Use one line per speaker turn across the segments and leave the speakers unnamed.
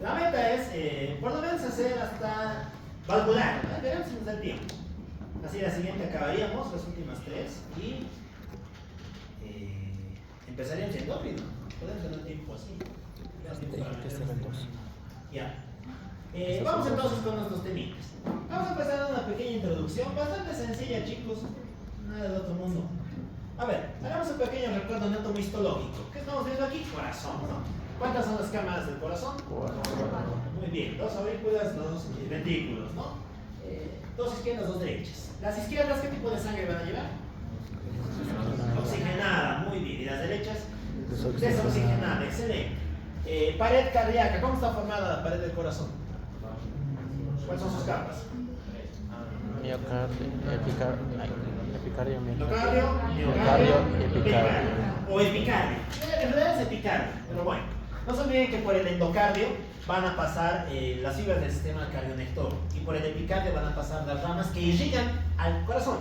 La meta es, por lo menos, hacer hasta valvular, ¿no? Veremos si nos da el tiempo. Así la siguiente acabaríamos, las últimas tres, y empezaríamos en endócrino. Podemos tener tiempo así. Ya. Vamos entonces con nuestros temitas. Vamos a empezar a una pequeña introducción, bastante sencilla, chicos. Nada del otro mundo. A ver, hagamos un pequeño recuerdo anatomistológico. ¿Qué estamos viendo aquí? Corazón, ¿no? ¿Cuántas son las cámaras del corazón? Muy bien, dos aurículas, dos ventrículos, ¿no? Dos izquierdas, dos derechas. Las izquierdas, ¿qué tipo de sangre van a llevar? Oxigenada, muy bien. ¿Y las derechas? Desoxigenada, excelente. Pared cardíaca, ¿cómo está formada la pared del corazón? ¿Cuáles son sus capas?
Miocardio, epicardio,
miocardio y epicardio. O epicardio. En realidad es epicardio, pero bueno. No se olviden que por el endocardio van a pasar las fibras del sistema cardionector y por el epicardio van a pasar las ramas que irrigan al corazón.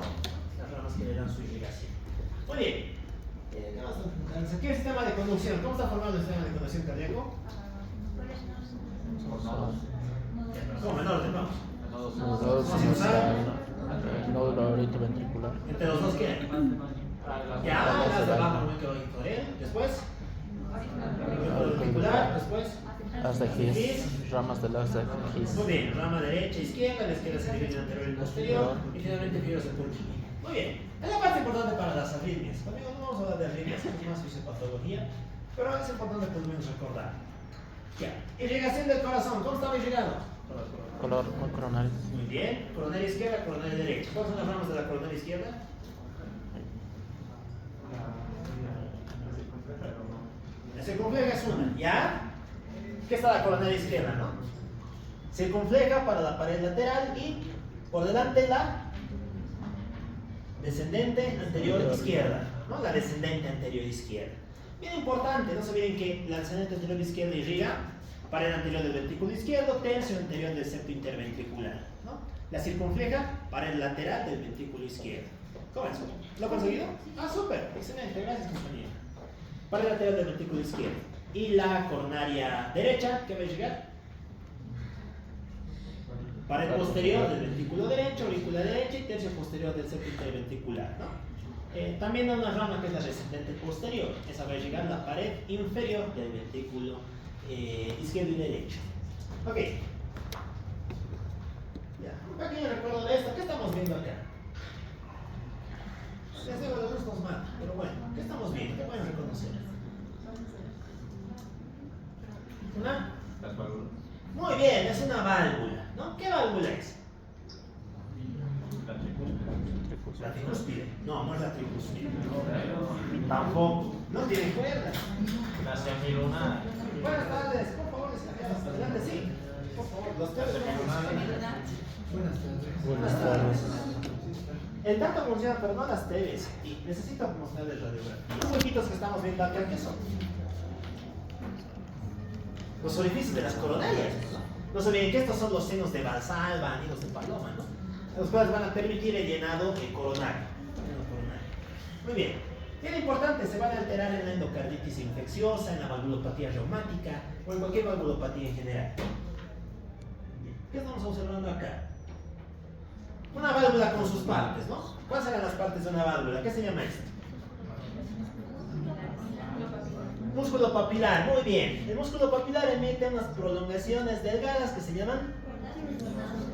Las ramas que le dan su irrigación. Muy bien. Aquí el sistema de conducción. ¿Cómo está formado el sistema de conducción cardíaco? ¿Cómo? En orden, vamos.
Nódulo aoritoventricular.
¿Entre los dos qué? Ya, las de abajo, muy claro. Después, auricular, después,
Haz de His, ramas del haz de His.
muy bien, rama derecha, izquierda, la izquierda se divide en anterior y posterior, y finalmente fibras de Purkinje. Muy bien, es la parte importante para las arritmias. Conmigo no vamos a hablar de arritmias, es más fisiopatología, pero es importante por lo menos recordar. Ya, irrigación del corazón, ¿cómo estaba irrigado?
Color coronario.
Muy bien, coronaria izquierda, coronaria derecha. ¿Cuáles son las ramas de la coronaria izquierda? La circunfleja es una, ¿ya? ¿Qué está la coronaria izquierda, no? Circunfleja para la pared lateral y por delante la descendente anterior izquierda, ¿no? La descendente anterior izquierda. Bien importante, no se olviden que la descendente anterior izquierda irriga pared anterior del ventrículo izquierdo, tercio anterior del septo interventricular, ¿no? La circunfleja, pared lateral del ventrículo izquierdo. ¿Cómo es? ¿Lo ha conseguido? Ah, súper, excelente, gracias compañero. Pared lateral del ventrículo izquierdo. Y la coronaria derecha, ¿qué va a llegar? Pared posterior del ventrículo derecho, aurícula derecha y tercio posterior del septo interventricular, ¿no? También hay una rama que es la descendente posterior, esa va a llegar a la pared inferior del ventrículo izquierdo y derecho. Ok. Ya. Un pequeño recuerdo de esto. ¿Qué estamos viendo acá? Les digo, la luz nos mata, pero bueno, ¿qué estamos viendo? ¿Qué pueden reconocer? ¿Una?
Las válvulas.
Muy bien, es una válvula, ¿no? ¿Qué válvula es? La tricúspide. No, no es la tricúspide. Tampoco. No tiene cuerda.
La semilunar.
Buenas tardes, por favor, adelante, sí. Por favor, los tres.
Buenas tardes.
El dato funciona, pero no las TVs. Y necesito mostrarles radiografía. Los huequitos que estamos viendo acá, ¿qué son? Los orificios de las coronarias, ¿no? No se olviden que estos son los senos de Valsalva, anillos de paloma, ¿no? Los cuales van a permitir el llenado coronario. Muy bien. Bien importante, se van a alterar en la endocarditis infecciosa, en la valvulopatía reumática o en cualquier valvulopatía en general. ¿Qué estamos observando acá? Una válvula con sus partes, ¿no? ¿Cuáles serán las partes de una válvula? ¿Qué se llama esto? Músculo papilar, muy bien. El músculo papilar emite unas prolongaciones delgadas que se llaman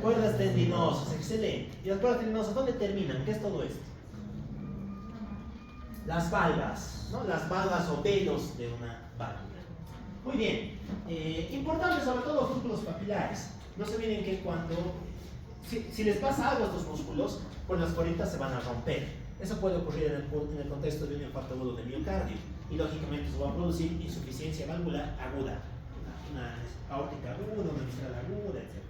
cuerdas tendinosas, excelente. ¿Y las cuerdas tendinosas dónde terminan? ¿Qué es todo esto? Las valvas, ¿no? Las valvas o velos de una válvula. Muy bien. Importante sobre todo los músculos papilares. No se olviden que cuando, si les pasa algo a estos músculos, pues las coritas se van a romper. Eso puede ocurrir en el contexto de un infarto agudo de miocardio. Y lógicamente eso va a producir insuficiencia valvular aguda. Una aórtica aguda, una mitral aguda, etc.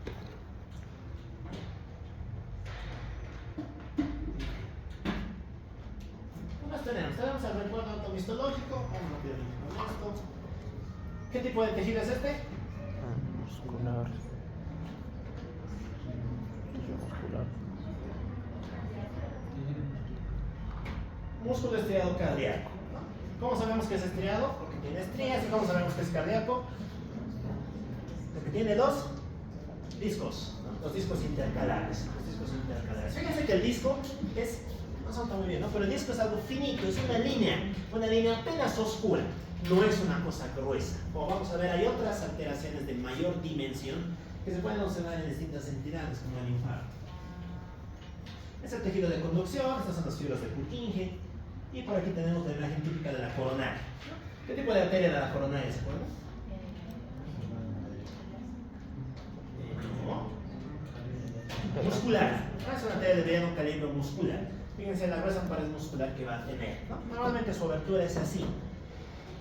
¿Qué más tenemos? Tenemos el recuerdo automistológico. Vamos rápidamente con esto. ¿Qué tipo de tejido es este?
Muscular. Tejido muscular.
Músculo estriado cardíaco. ¿Cómo sabemos que es estriado? Porque tiene estrías. ¿Y cómo sabemos que es cardíaco? Porque tiene dos discos, ¿no? Los discos intercalares. Fíjense que el disco es, no se nota muy bien, ¿no? Pero el disco es algo finito, es una línea apenas oscura, no es una cosa gruesa. Como vamos a ver, hay otras alteraciones de mayor dimensión que se pueden observar en distintas entidades, como el infarto. Es el tejido de conducción, estas son las fibras de Purkinje, y por aquí tenemos la imagen típica de la coronaria. ¿Qué tipo de arteria era la coronaria, se acuerdan? Muscular. Es una arteria de mediano calibre muscular. Fíjense la gruesa pared muscular que va a tener, ¿no? Normalmente su abertura es así.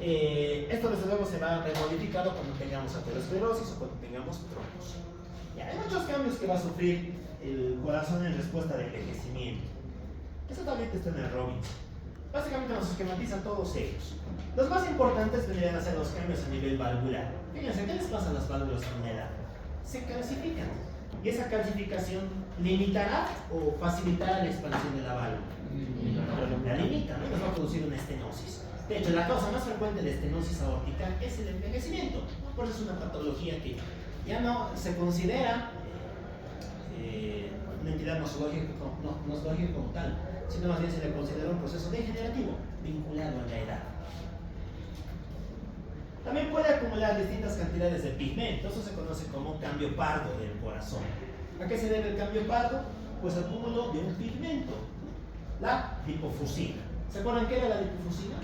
Esto desde luego se va a ver modificado cuando tengamos aterosclerosis o cuando tengamos trombos. Ya, hay muchos cambios que va a sufrir el corazón en respuesta de envejecimiento. Esta tablita está en el Robinson. Básicamente nos esquematizan todos ellos. Los más importantes vendrían a ser los cambios a nivel valvular. Fíjense, ¿qué les pasa a las válvulas con la edad? Se calcifican. Y esa calcificación limitará o facilitará la expansión de la válvula. La limita, ¿no? Nos va a producir una estenosis. De hecho, la causa más frecuente de estenosis aórtica es el envejecimiento. Por eso es una patología que ya no se considera una entidad nosológica como tal, sino más bien se le considera un proceso degenerativo vinculado a la edad. También puede acumular distintas cantidades de pigmento, eso se conoce como cambio pardo del corazón. ¿A qué se debe el cambio pardo? Pues al cúmulo de un pigmento, la lipofusina. ¿Se acuerdan qué era la lipofusina?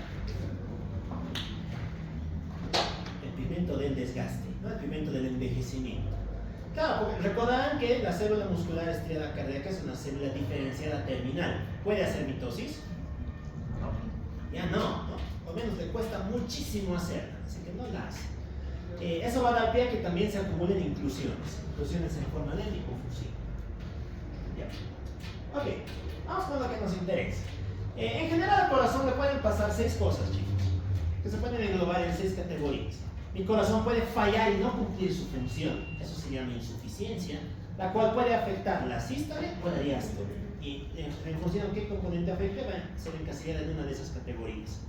El pigmento del desgaste, ¿no? El pigmento del envejecimiento. Claro, porque recordarán que la célula muscular estriada cardíaca es una célula diferenciada terminal. ¿Puede hacer mitosis? No. Ya no, o menos le cuesta muchísimo hacerla, así que no la hace. Eso va a dar pie a que también se acumulen inclusiones en forma de lipofusina. Ya. Ok, vamos con lo que nos interesa. En general al corazón le pueden pasar 6 cosas, chicos, que se pueden englobar en 6 categorías. Mi corazón puede fallar y no cumplir su función, eso se llama insuficiencia, la cual puede afectar la sístole o la diástole. Y en función de qué componente afecte, va a ser encasillada en una de esas categorías.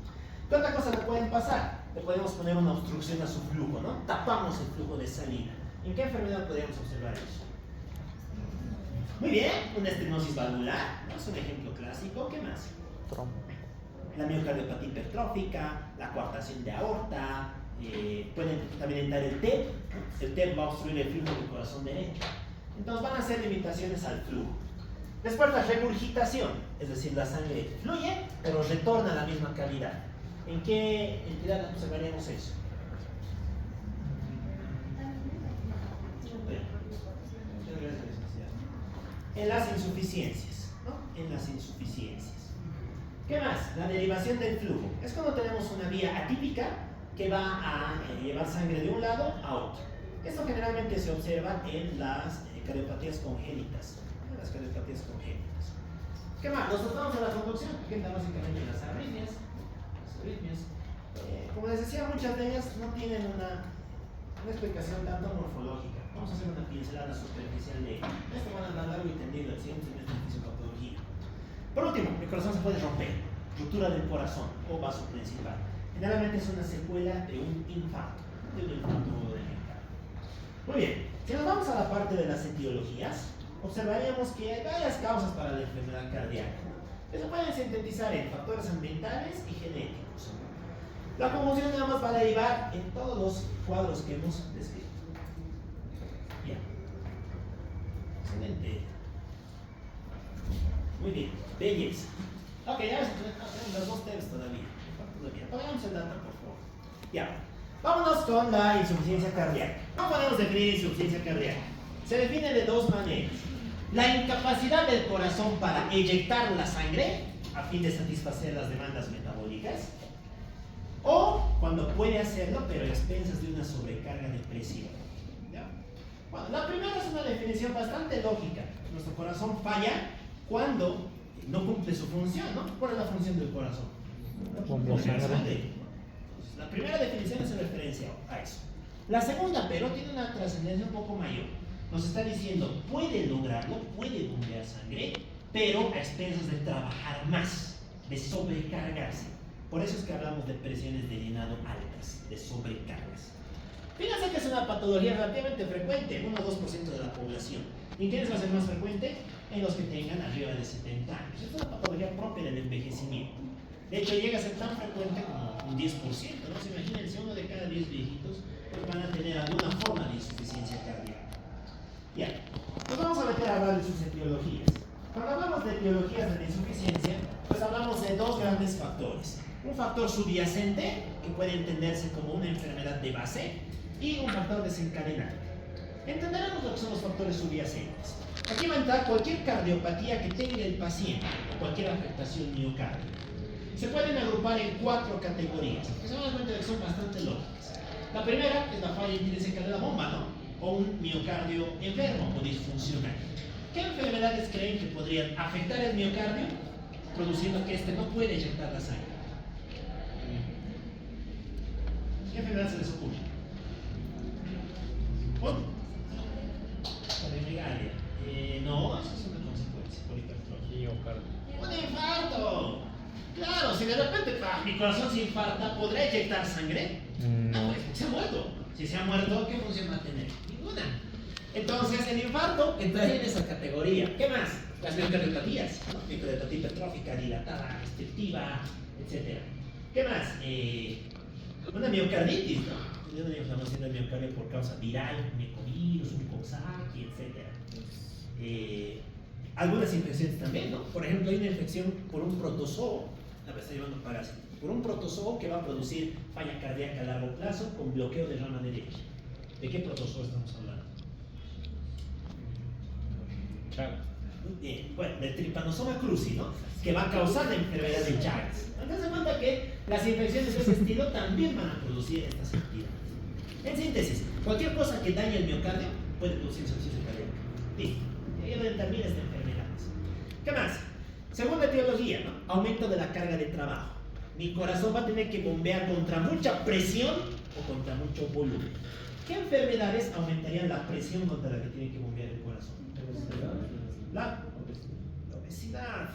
¿Qué otra cosa le pueden pasar? Le podemos poner una obstrucción a su flujo, ¿no? Tapamos el flujo de salida. ¿En qué enfermedad podríamos observar eso? Muy bien, una estenosis valvular, ¿no? Es un ejemplo clásico. ¿Qué más?
Trombo.
La miocardiopatía hipertrófica, la coartación de aorta, pueden también entrar el TEP. El TEP va a obstruir el flujo del corazón derecho. Entonces van a ser limitaciones al flujo. Después la regurgitación, es decir, la sangre fluye, pero retorna a la misma calidad. ¿En qué entidad observaríamos eso? En las insuficiencias, ¿no? En las insuficiencias. ¿Qué más? La derivación del flujo. Es cuando tenemos una vía atípica que va a llevar sangre de un lado a otro. Esto generalmente se observa en las cardiopatías congénitas. Las cardiopatías congénitas. ¿Qué más? Nos tratamos de la conducción, que entra básicamente en las arritmias. Como les decía, muchas de ellas no tienen una explicación tanto morfológica. Vamos a hacer una pincelada superficial de esto. Van a andar largo y tendido el siguiente semestre de fisiopatología. Por último, el corazón se puede romper, ruptura del corazón o vaso principal. Generalmente es una secuela de un infarto, del miocardio. Muy bien, si nos vamos a la parte de las etiologías, observaríamos que hay varias causas para la enfermedad cardíaca, que se pueden sintetizar en factores ambientales y genéticos. La conmoción nada más va a derivar en todos los cuadros que hemos descrito. Bien. Excelente. Muy bien. Belleza. Ok, ya tenemos las 2 tests todavía. Pongamos el data, por favor. Ya. Vámonos con la insuficiencia cardíaca. ¿Cómo podemos definir insuficiencia cardíaca? Se define de 2 maneras. La incapacidad del corazón para eyectar la sangre a fin de satisfacer las demandas metabólicas, o cuando puede hacerlo pero a expensas de una sobrecarga de presión. ¿Ya? Bueno, la primera es una definición bastante lógica. Nuestro corazón falla cuando no cumple su función, ¿no? ¿Cuál es la función del corazón? Bombear sangre. La primera definición hace referencia a eso. La segunda, pero, tiene una trascendencia un poco mayor. Nos está diciendo, puede lograrlo, puede bombear sangre, pero a expensas de trabajar más, de sobrecargarse. Por eso es que hablamos de presiones de llenado altas, de sobrecargas. Fíjense que es una patología relativamente frecuente, 1 o 2% de la población. ¿Y en quiénes va a ser más frecuente? En los que tengan arriba de 70 años. Es una patología propia del envejecimiento. De hecho, llega a ser tan frecuente como un 10%, ¿no? Se imaginen, si uno de cada 10 viejitos pues van a tener alguna forma de insuficiencia cardíaca. Ya, nos vamos a meter a hablar de sus etiologías. Cuando hablamos de etiologías de la insuficiencia, pues hablamos de dos grandes factores. Un factor subyacente, que puede entenderse como una enfermedad de base, y un factor desencadenante. Entenderemos lo que son los factores subyacentes. Aquí va a entrar cualquier cardiopatía que tenga el paciente, o cualquier afectación miocárdica. Se pueden agrupar en 4 categorías, que se van a dar cuenta de que son bastante lógicas. La primera es la falla intrínseca de la bomba, ¿no? O un miocardio enfermo o disfuncional. ¿Qué enfermedades creen que podrían afectar el miocardio, produciendo que éste no puede eyectar la sangre? ¿Qué enfermedad se les ocurre? Poliomigalia. No, eso es una consecuencia por hipertrofia. ¡Un infarto! Claro, si de repente mi corazón se infarta, ¿podrá eyectar sangre?
No.
Pues se ha muerto. Si se ha muerto, ¿qué función va a tener? Ninguna. Entonces, el infarto entraría en esa categoría. ¿Qué más? Las miocardiopatías, ¿no? Miocardiopatía hipertrófica, dilatada, restrictiva, etc. ¿Qué más? Una miocarditis, ¿no? Una inflamación del miocardio por causa viral, un ecovirus, un Coxsackie, etc. Algunas infecciones también, ¿no? Por ejemplo, hay una infección por un protozoo, la está llevando parásito, por un protozoo que va a producir falla cardíaca a largo plazo con bloqueo de rama derecha. ¿De qué protozoo estamos hablando? Bien, bueno, del Trypanosoma cruzi, ¿no? Que va a causar la enfermedad de Chagas. Entonces se cuenta que las infecciones de ese estilo también van a producir estas entidades. En síntesis, cualquier cosa que dañe el miocardio puede producir insuficiencia cardíaca. Listo. Y ahí termina esta enfermedades. ¿Qué más? Segunda etiología, ¿no? Aumento de la carga de trabajo. Mi corazón va a tener que bombear contra mucha presión o contra mucho volumen. ¿Qué enfermedades aumentarían la presión contra la que tiene que bombear el corazón? La obesidad.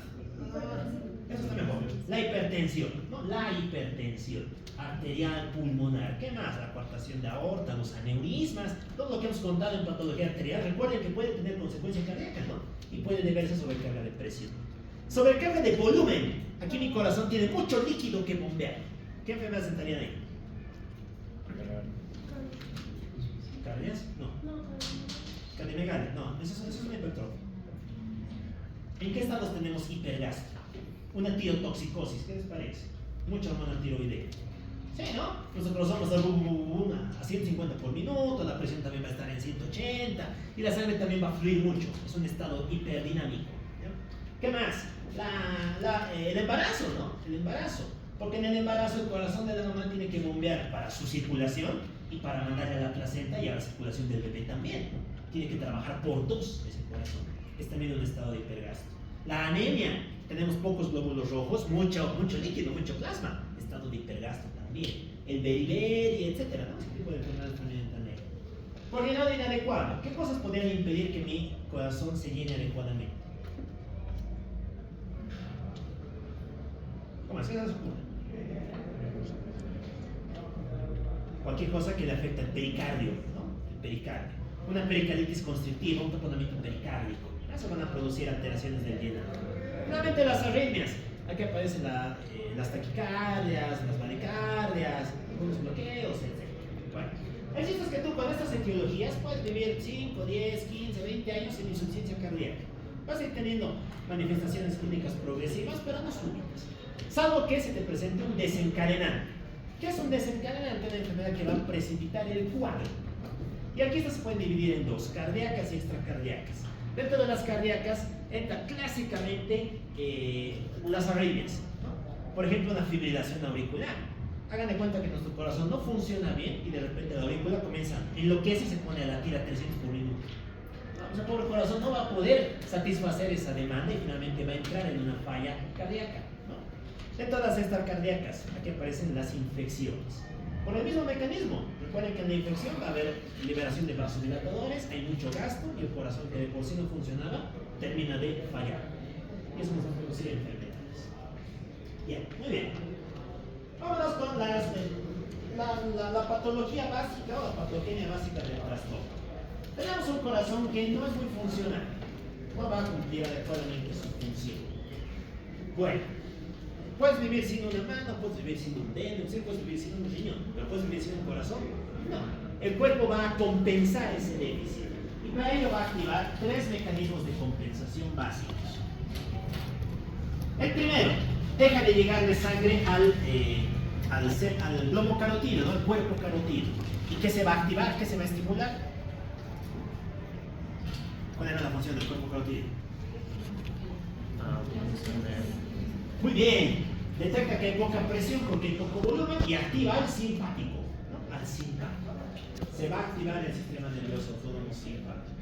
Eso está mejor. La hipertensión, ¿no? La hipertensión arterial pulmonar. ¿Qué más? La coartación de aorta, los aneurismas, todo lo que hemos contado en patología arterial. Recuerden que puede tener consecuencias cardíacas, ¿no? Y puede deberse a sobrecarga de presión. Sobrecarga de volumen. Aquí mi corazón tiene mucho líquido que bombear. ¿Qué enfermedades estarían ahí? ¿Cardias? No. Cardiomegalia. No, eso es una hipertrofia. ¿En qué estados tenemos hipergasto? Una tirotoxicosis, ¿qué les parece? Mucha hormona tiroidea. Sí, ¿no? Nosotros vamos a 150 por minuto, la presión también va a estar en 180 y la sangre también va a fluir mucho. Es un estado hiperdinámico. ¿Ya? ¿Qué más? El embarazo, ¿no? El embarazo. Porque en el embarazo el corazón de la mamá tiene que bombear para su circulación y para mandarle a la placenta y a la circulación del bebé también, ¿no? Tiene que trabajar por dos ese corazón. Es también un estado de hipergasto. La anemia, tenemos pocos glóbulos rojos, mucho líquido, mucho plasma, estado de hipergasto también. El beriberi, etcétera, ¿no? Ese tipo de enfermedades también entran ahí. Por llenado inadecuado, ¿qué cosas podrían impedir que mi corazón se llene adecuadamente? ¿Cómo es que se les ocurre? Cualquier cosa que le afecte al pericardio, ¿no? El pericardio. Una pericarditis constrictiva, un taponamiento pericárdico. Eso van a producir alteraciones del llenado. Nuevamente las arritmias. Aquí aparecen las taquicardias, las bradicardias, algunos bloqueos, etc. Bueno, el chiste es que tú con estas etiologías puedes vivir 5, 10, 15, 20 años sin insuficiencia cardíaca. Vas a ir teniendo manifestaciones clínicas progresivas, pero no súbitas. Salvo que se te presente un desencadenante. ¿Qué es un desencadenante? Una enfermedad que va a precipitar el cuadro. Y aquí estas se pueden dividir en dos, cardíacas y extracardíacas. Dentro de las cardíacas entra clásicamente las arritmias, ¿no? Por ejemplo, una fibrilación auricular. Hagan de cuenta que nuestro corazón no funciona bien y de repente la aurícula comienza, enloquece y se pone a latir a 300 por minuto. No, pues el pobre corazón no va a poder satisfacer esa demanda y finalmente va a entrar en una falla cardíaca, ¿no? De todas estas cardíacas, aquí aparecen las infecciones. Por el mismo mecanismo, recuerden que en la infección va a haber liberación de vasodilatadores, hay mucho gasto y el corazón que de por sí no funcionaba termina de fallar. Y eso nos va a producir enfermedades. Bien, muy bien. Vámonos con la patología básica o la patogenia básica del trastorno. Tenemos un corazón que no es muy funcional, no va a cumplir adecuadamente su función. Bueno, puedes vivir sin una mano, puedes vivir sin un dedo, sí, puedes vivir sin un riñón, pero puedes vivir sin un corazón. No, el cuerpo va a compensar ese déficit y para ello va a activar tres mecanismos de compensación básicos. El primero, deja de llegarle sangre al globo carotídeo, ¿no? Al cuerpo carotídeo. ¿Y qué se va a activar? ¿Qué se va a estimular? ¿Cuál era la función del cuerpo carotídeo? Muy bien, detecta que hay poca presión porque hay poco volumen y activa al simpático, ¿no? Al simpático. Se va a activar el sistema nervioso autónomo simpático.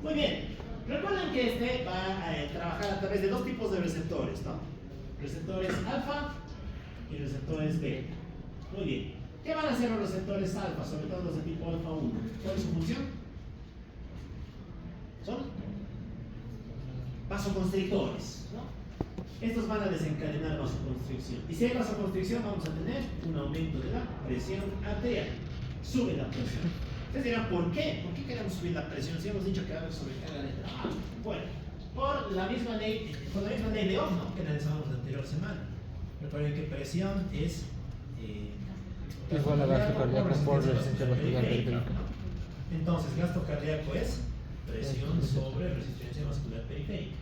Muy bien, recuerden que este va a trabajar a través de dos tipos de receptores, ¿no? Receptores alfa y receptores beta. Muy bien, ¿qué van a hacer los receptores alfa, sobre todo los de tipo alfa 1? ¿Cuál es su función? Son vasoconstrictores, ¿no? Estos van a desencadenar vasoconstricción. Y si hay vasoconstricción, vamos a tener un aumento de la presión arterial. Sube la presión. Ustedes dirán, ¿por qué? ¿Por qué queremos subir la presión? Si hemos dicho que va a haber sobrecarga de trabajo. Bueno, por la misma ley de Ohm, ¿no? Que analizamos la anterior semana. Recuerden que presión es
igual a gasto cardíaco por resistencia vascular periférica.
Entonces, gasto cardíaco es presión sobre resistencia vascular periférica.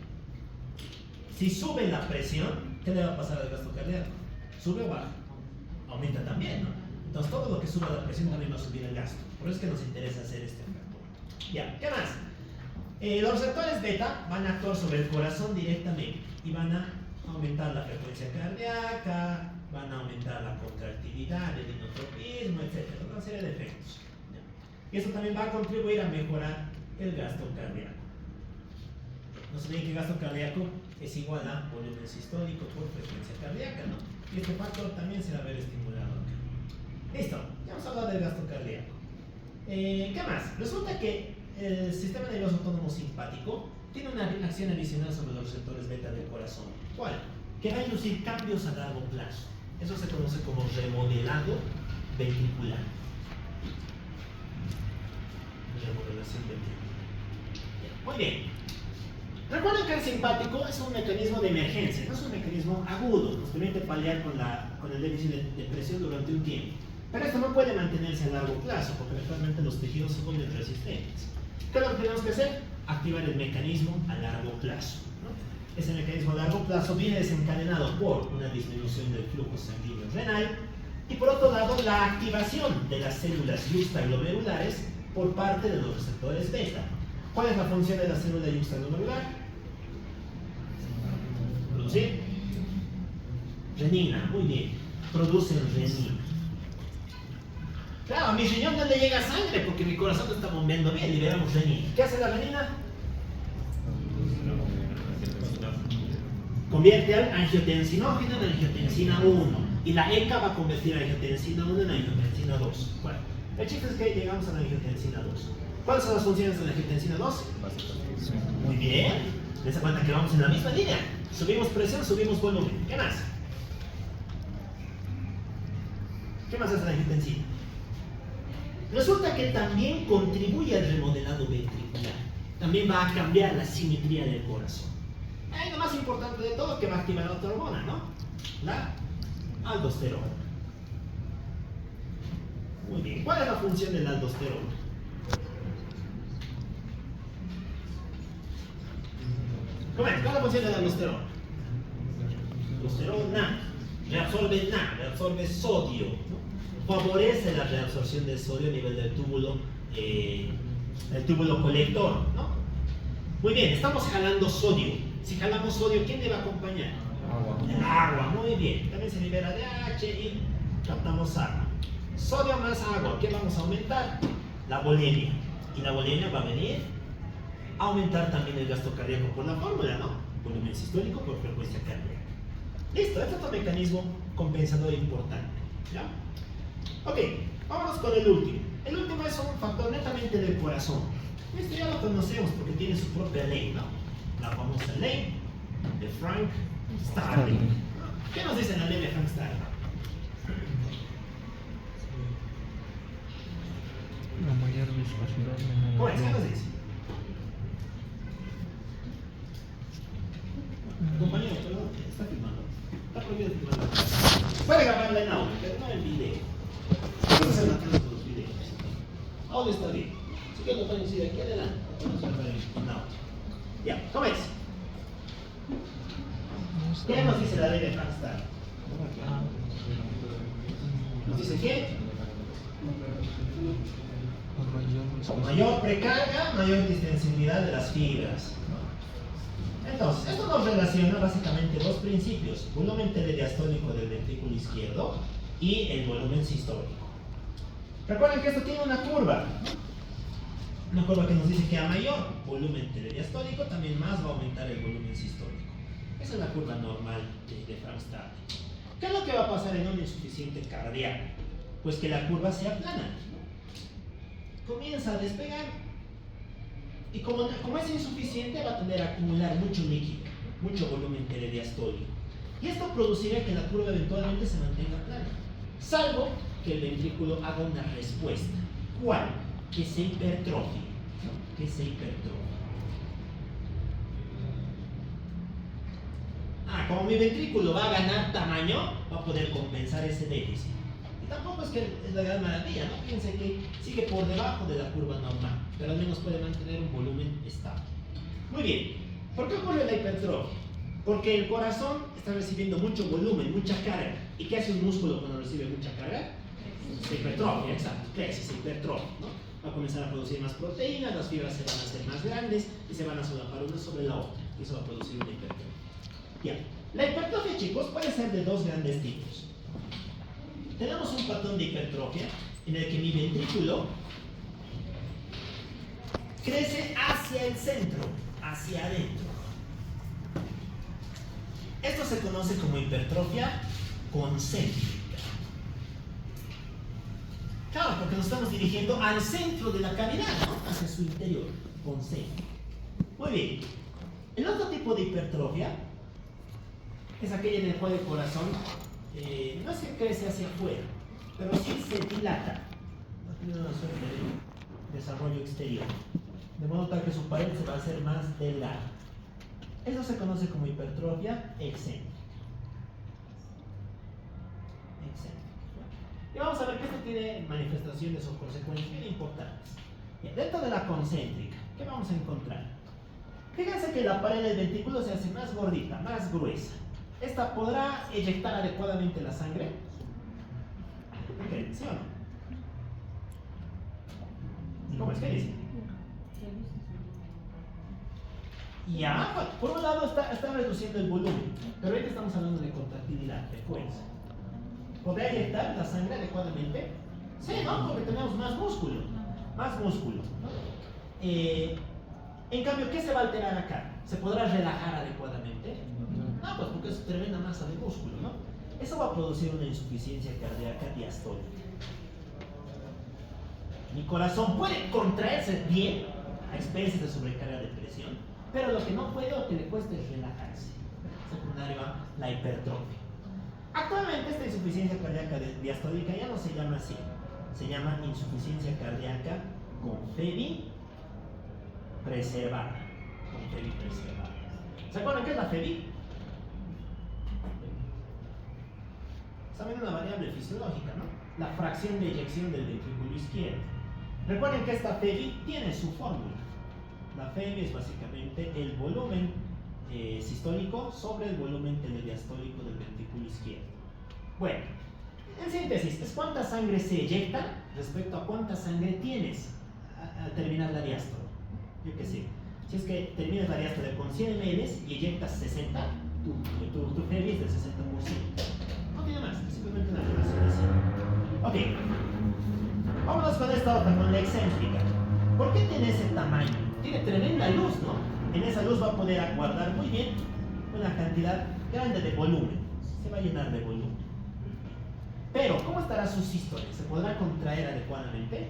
Si sube la presión, ¿qué le va a pasar al gasto cardíaco? ¿Sube o baja? Aumenta también, ¿no? Entonces todo lo que suba la presión también va a subir el gasto. Por eso es que nos interesa hacer este factor. Ya, ¿qué más? Los receptores beta van a actuar sobre el corazón directamente y van a aumentar la frecuencia cardíaca, van a aumentar la contractilidad, el inotropismo, etc. Una serie de efectos. ¿Ya? Y eso también va a contribuir a mejorar el gasto cardíaco. No se olviden que el gasto cardíaco es igual a volumen sistólico por frecuencia cardíaca, ¿no? Y este factor también se va a ver estimulado acá. Listo, ya hemos hablado del gasto cardíaco. ¿Qué más? Resulta que el sistema nervioso autónomo simpático tiene una acción adicional sobre los receptores beta del corazón. ¿Cuál? Que va a inducir cambios a largo plazo. Eso se conoce como remodelado ventricular. Remodelación ventricular. Muy bien. Recuerden que el simpático es un mecanismo de emergencia, no es un mecanismo agudo, nos permite paliar con el déficit de presión durante un tiempo. Pero esto no puede mantenerse a largo plazo, porque actualmente los tejidos se vuelven resistentes. ¿Qué es lo que tenemos que hacer? Activar el mecanismo a largo plazo, ¿no? Ese mecanismo a largo plazo viene desencadenado por una disminución del flujo sanguíneo renal y por otro lado la activación de las células yuxtaglomerulares por parte de los receptores beta. ¿Cuál es la función de la célula yuxtaglomerular? Producir renina, muy bien, producen renina. Claro, a mi riñón no le llega sangre porque mi corazón no está bombeando bien, liberamos renina. ¿Qué hace la renina? Convierte al angiotensinógeno en angiotensina 1 y la ECA va a convertir a angiotensina 1 en angiotensina 2. Bueno, el chiste es que llegamos a la angiotensina 2. ¿Cuáles son las funciones de la angiotensina 2? Muy bien, les cuenta que vamos en la misma línea. Subimos presión, subimos volumen. ¿Qué más? ¿Qué más hace la angiotensina? Resulta que también contribuye al remodelado ventricular. También va a cambiar la simetría del corazón. Y lo más importante de todo, que va a activar otra hormona, ¿no? La aldosterona. Muy bien. ¿Cuál es la función de la aldosterona? ¿Cuál es la función de la aldosterona? Aldosterona reabsorbe sodio, ¿no? Favorece la reabsorción del sodio a nivel del túbulo colector, ¿no? Muy bien, estamos jalando sodio. Si jalamos sodio, ¿quién le va a acompañar?
Agua.
El agua, muy bien. También se libera DH y captamos agua. Sodio más agua, ¿qué vamos a aumentar? La volemia. Y la volemia va a venir a aumentar también el gasto cardíaco por la fórmula, ¿no? Volumen sistólico por frecuencia cardíaca. Listo, este es otro mecanismo compensador importante, ¿ya? Ok, vámonos con el último. El último es un factor netamente del corazón. Este ya lo conocemos porque tiene su propia ley, ¿no? La famosa ley de Frank Starling. ¿Qué nos dice la ley de Frank Starling?
Mayor viscosidad, menor.
¿Cómo es? ¿Qué nos dice? Compañero, perdón, está filmando. Está prohibido filmar. Puede grabarla en audio, pero no en video. Vamos a hacer una cosa con los videos. Audio está bien. Si quieren lo pueden decir aquí adelante. Vamos a grabar en audio. Ya, ¿cómo es? ¿Qué nos dice la ley de Frank-Starr? ¿Nos dice qué? Mayor precarga, mayor distensibilidad de las fibras. Entonces, esto nos relaciona básicamente dos principios: volumen telediastólico del ventrículo izquierdo y el volumen sistólico. Recuerden que esto tiene una curva que nos dice que a mayor volumen telediastólico también más va a aumentar el volumen sistólico. Esa es la curva normal de Frank-Starr. ¿Qué es lo que va a pasar en una insuficiente cardíaca? Pues que la curva se aplana, comienza a despegar, y como es insuficiente va a tender a acumular mucho líquido, mucho volumen telediastólico, y esto producirá que la curva eventualmente se mantenga plana, salvo que el ventrículo haga una respuesta. ¿Cuál? Que se hipertrofie, ¿no? Que se hipertrofie. Como mi ventrículo va a ganar tamaño, va a poder compensar ese déficit. Y tampoco es que es la gran maravilla, ¿no? Fíjense que sigue por debajo de la curva normal, pero al menos puede mantener un volumen estable. Muy bien, ¿por qué ocurre la hipertrofia? Porque el corazón está recibiendo mucho volumen, mucha carga. ¿Y qué hace un músculo cuando recibe mucha carga? Se hipertrofia, exacto. Crece, se hipertrofia, ¿no? Va a comenzar a producir más proteínas, las fibras se van a hacer más grandes y se van a solapar una sobre la otra. Y eso va a producir una hipertrofia. Bien, la hipertrofia, chicos, puede ser de dos grandes tipos. Tenemos un patrón de hipertrofia en el que mi ventrículo crece hacia el centro, hacia adentro. Esto se conoce como hipertrofia concéntrica. Claro, porque nos estamos dirigiendo al centro de la cavidad, ¿no? Hacia su interior, concéntrica. Muy bien. El otro tipo de hipertrofia es aquella en el cual el corazón no es que crece hacia afuera, pero sí se dilata. Tiene una suerte de desarrollo exterior, de modo tal que su pared se va a hacer más delgada. Eso se conoce como hipertrofia excéntrica. Y vamos a ver que esto tiene manifestaciones o consecuencias bien importantes. Bien, dentro de la concéntrica, ¿qué vamos a encontrar? Fíjense que la pared del ventrículo se hace más gordita, más gruesa. ¿Esta podrá eyectar adecuadamente la sangre? ¿Sí o no? ¿Y cómo es que dice? Ya, por un lado está reduciendo el volumen, pero ahorita estamos hablando de contractilidad, de fuerza. ¿Podrá eyectar la sangre adecuadamente? Sí, ¿no? Porque tenemos más músculo. Más músculo, ¿no? En cambio, ¿qué se va a alterar acá? ¿Se podrá relajar adecuadamente? No, pues porque es tremenda masa de músculo, ¿no? Eso va a producir una insuficiencia cardíaca diastólica. Mi corazón puede contraerse bien a expensas de sobrecarga de presión, pero lo que no puede o que le cuesta es relajarse. Secundario a la hipertrofia. Actualmente esta insuficiencia cardíaca diastólica ya no se llama así, se llama insuficiencia cardíaca con FEBI preservada. Con FEBI preservada. ¿Se acuerdan qué es la FEBI? Es también una variable fisiológica, ¿no? La fracción de eyección del ventrículo izquierdo. Recuerden que esta FEBI tiene su fórmula. La FEBI es básicamente el volumen sistólico sobre el volumen telediastólico del ventrículo izquierdo. Bueno, en síntesis, es cuánta sangre se eyecta respecto a cuánta sangre tienes al terminar la diástole. Yo qué sé, si es que terminas la diástole con 100 ml y eyectas 60, tu FEBI es del 60%. No tiene más, simplemente una relación así. Ok, vámonos con esta otra, con la excéntrica. ¿Por qué tiene ese tamaño? Tiene tremenda luz, ¿no? En esa luz va a poder guardar muy bien una cantidad grande de volumen. Se va a llenar de volumen. Pero, ¿cómo estará su sístole? ¿Se podrá contraer adecuadamente?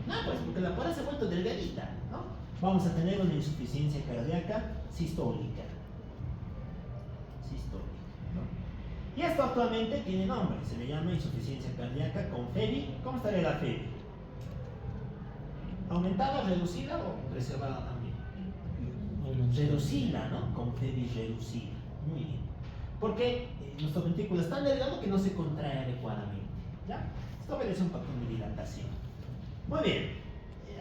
No, pues porque la pared se ha vuelto delgadita, ¿no? Vamos a tener una insuficiencia cardíaca sistólica. ¿No? Y esto actualmente tiene nombre, se le llama insuficiencia cardíaca con FEBI. ¿Cómo estaría la FEBI? ¿Aumentada, reducida o preservada también? Reducida, ¿no? Con FEBI reducida. Muy bien. Porque nuestro ventrículo es tan delgado que no se contrae adecuadamente. ¿Ya? Esto obedece un patrón de dilatación. Muy bien.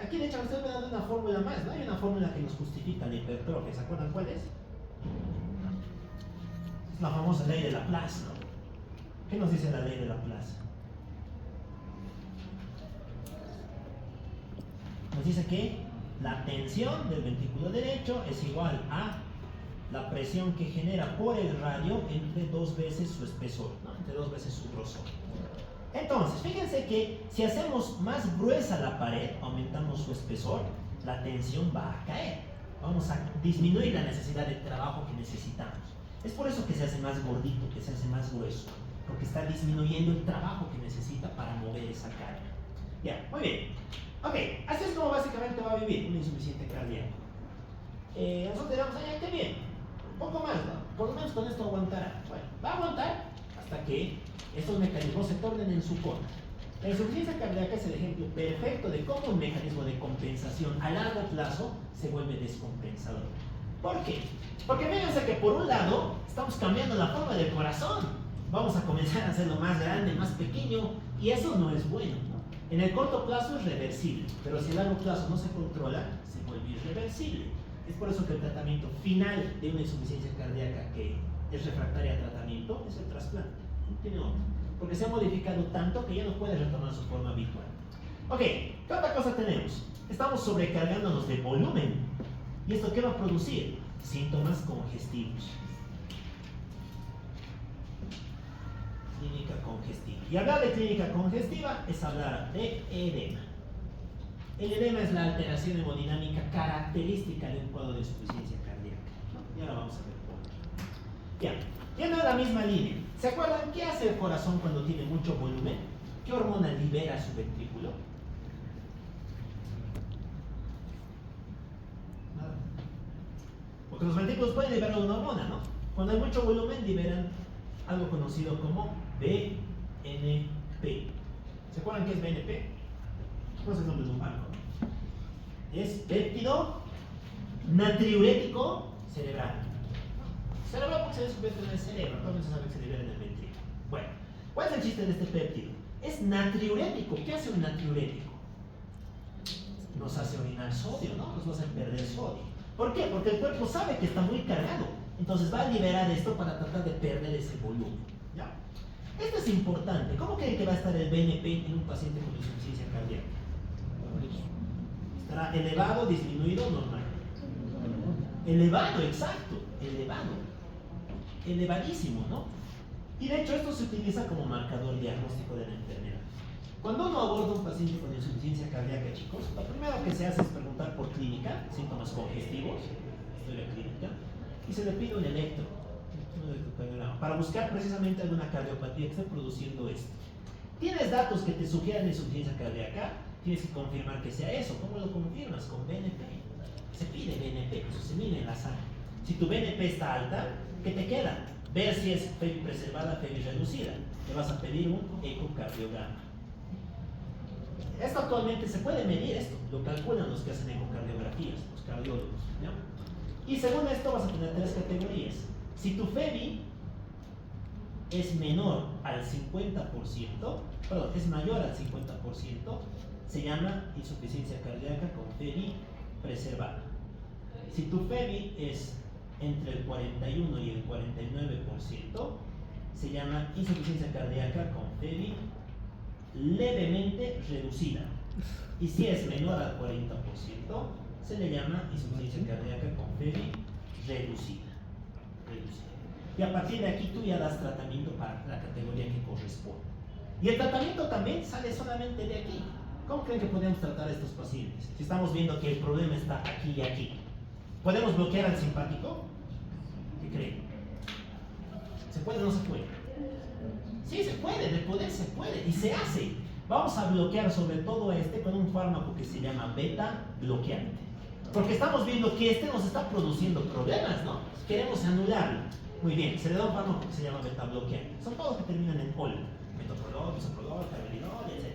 Aquí de hecho ustedes me dan una fórmula más, ¿no? Hay una fórmula que nos justifica la hipertrofia. ¿Se acuerdan cuál es? Es la famosa ley de Laplace, ¿no? ¿Qué nos dice la ley de Laplace? Nos dice que la tensión del ventrículo derecho es igual a la presión que genera por el radio entre 2 veces su espesor, ¿no? Entre 2 veces su grosor. Entonces, fíjense que si hacemos más gruesa la pared, aumentamos su espesor, la tensión va a caer. Vamos a disminuir la necesidad de trabajo que necesitamos. Es por eso que se hace más gordito, que se hace más grueso, porque está disminuyendo el trabajo que necesita para mover esa carga. Ya, muy bien. Ok, así es como básicamente va a vivir un insuficiente cardíaco. Nosotros diremos, ay, qué bien, un poco más, ¿no? Por lo menos con esto aguantará. Bueno, va a aguantar hasta que estos mecanismos se tornen en su contra. La insuficiencia cardíaca es el ejemplo perfecto de cómo un mecanismo de compensación a largo plazo se vuelve descompensador. ¿Por qué? Porque fíjense que por un lado estamos cambiando la forma del corazón. Vamos a comenzar a hacerlo más grande, más pequeño, y eso no es bueno, ¿no? En el corto plazo es reversible, pero si a largo plazo no se controla, se vuelve irreversible. Es por eso que el tratamiento final de una insuficiencia cardíaca que es refractaria a tratamiento es el trasplante. No tiene otro. Porque se ha modificado tanto que ya no puede retornar su forma habitual. Ok, ¿qué otra cosa tenemos? Estamos sobrecargándonos de volumen. ¿Y esto qué va a producir? Síntomas congestivos. Clínica congestiva. Y hablar de clínica congestiva es hablar de edema. El edema es la alteración hemodinámica característica de un cuadro de insuficiencia cardíaca, ¿no? Y ahora vamos a ver por qué. Ya, yendo a la misma línea. ¿Se acuerdan qué hace el corazón cuando tiene mucho volumen? ¿Qué hormona libera su ventrículo? Nada. Porque los ventrículos pueden liberar una hormona, ¿no? Cuando hay mucho volumen liberan algo conocido como BNP. ¿Se acuerdan qué es BNP? No es el nombre de un banco, ¿no? Es péptido natriurético cerebral. Cerebral porque se descubre en el cerebro, también se sabe que se libera en el ventrículo. Bueno, ¿cuál es el chiste de este péptido? Es natriurético. ¿Qué hace un natriurético? Nos hace orinar sodio, ¿no? Nos va a hacer perder sodio. ¿Por qué? Porque el cuerpo sabe que está muy cargado. Entonces va a liberar esto para tratar de perder ese volumen. ¿Ya? Esto es importante. ¿Cómo creen que va a estar el BNP en un paciente con insuficiencia cardíaca? Estará elevado, disminuido, normal. Elevado, exacto. Elevado. Elevadísimo, ¿no? Y de hecho esto se utiliza como marcador diagnóstico de la enfermedad. Cuando uno aborda un paciente con insuficiencia cardíaca, chicos, lo primero que se hace es preguntar por clínica, síntomas congestivos, historia clínica, y se le pide un electrocardiograma para buscar precisamente alguna cardiopatía que esté produciendo esto. ¿Tienes datos que te sugieran insuficiencia cardíaca? Tienes que confirmar que sea eso. ¿Cómo lo confirmas? Con BNP. Se pide BNP, eso se mide en la sangre. Si tu BNP está alta, ¿qué te queda? Ver si es FEBI preservada, FEBI reducida. Te vas a pedir un ecocardiograma. Esto actualmente se puede medir, esto lo calculan los que hacen ecocardiografías, los cardiólogos, ¿no? Y según esto vas a tener 3 categorías. Si tu FEBI es menor al 50%, perdón, es mayor al 50%, se llama insuficiencia cardíaca con FEBI preservada. Si tu FEBI es entre el 41 y el 49%, se llama insuficiencia cardíaca con FEBI levemente reducida. Y si es menor al 40%, se le llama insuficiencia cardíaca con FEBI reducida. Y a partir de aquí tú ya das tratamiento para la categoría que corresponde. Y el tratamiento también sale solamente de aquí. ¿Cómo creen que podemos tratar a estos pacientes? Si estamos viendo que el problema está aquí y aquí. ¿Podemos bloquear al simpático? ¿Qué creen? ¿Se puede o no se puede? Sí, se puede, de poder se puede, y se hace. Vamos a bloquear sobre todo con un fármaco que se llama beta bloqueante. Porque estamos viendo que nos está produciendo problemas, ¿no? Queremos anularlo. Muy bien, se le da un fármaco que se llama beta bloqueante. Son todos que terminan en ol. Metoprolol, bisoprolol, carvedilol, etc.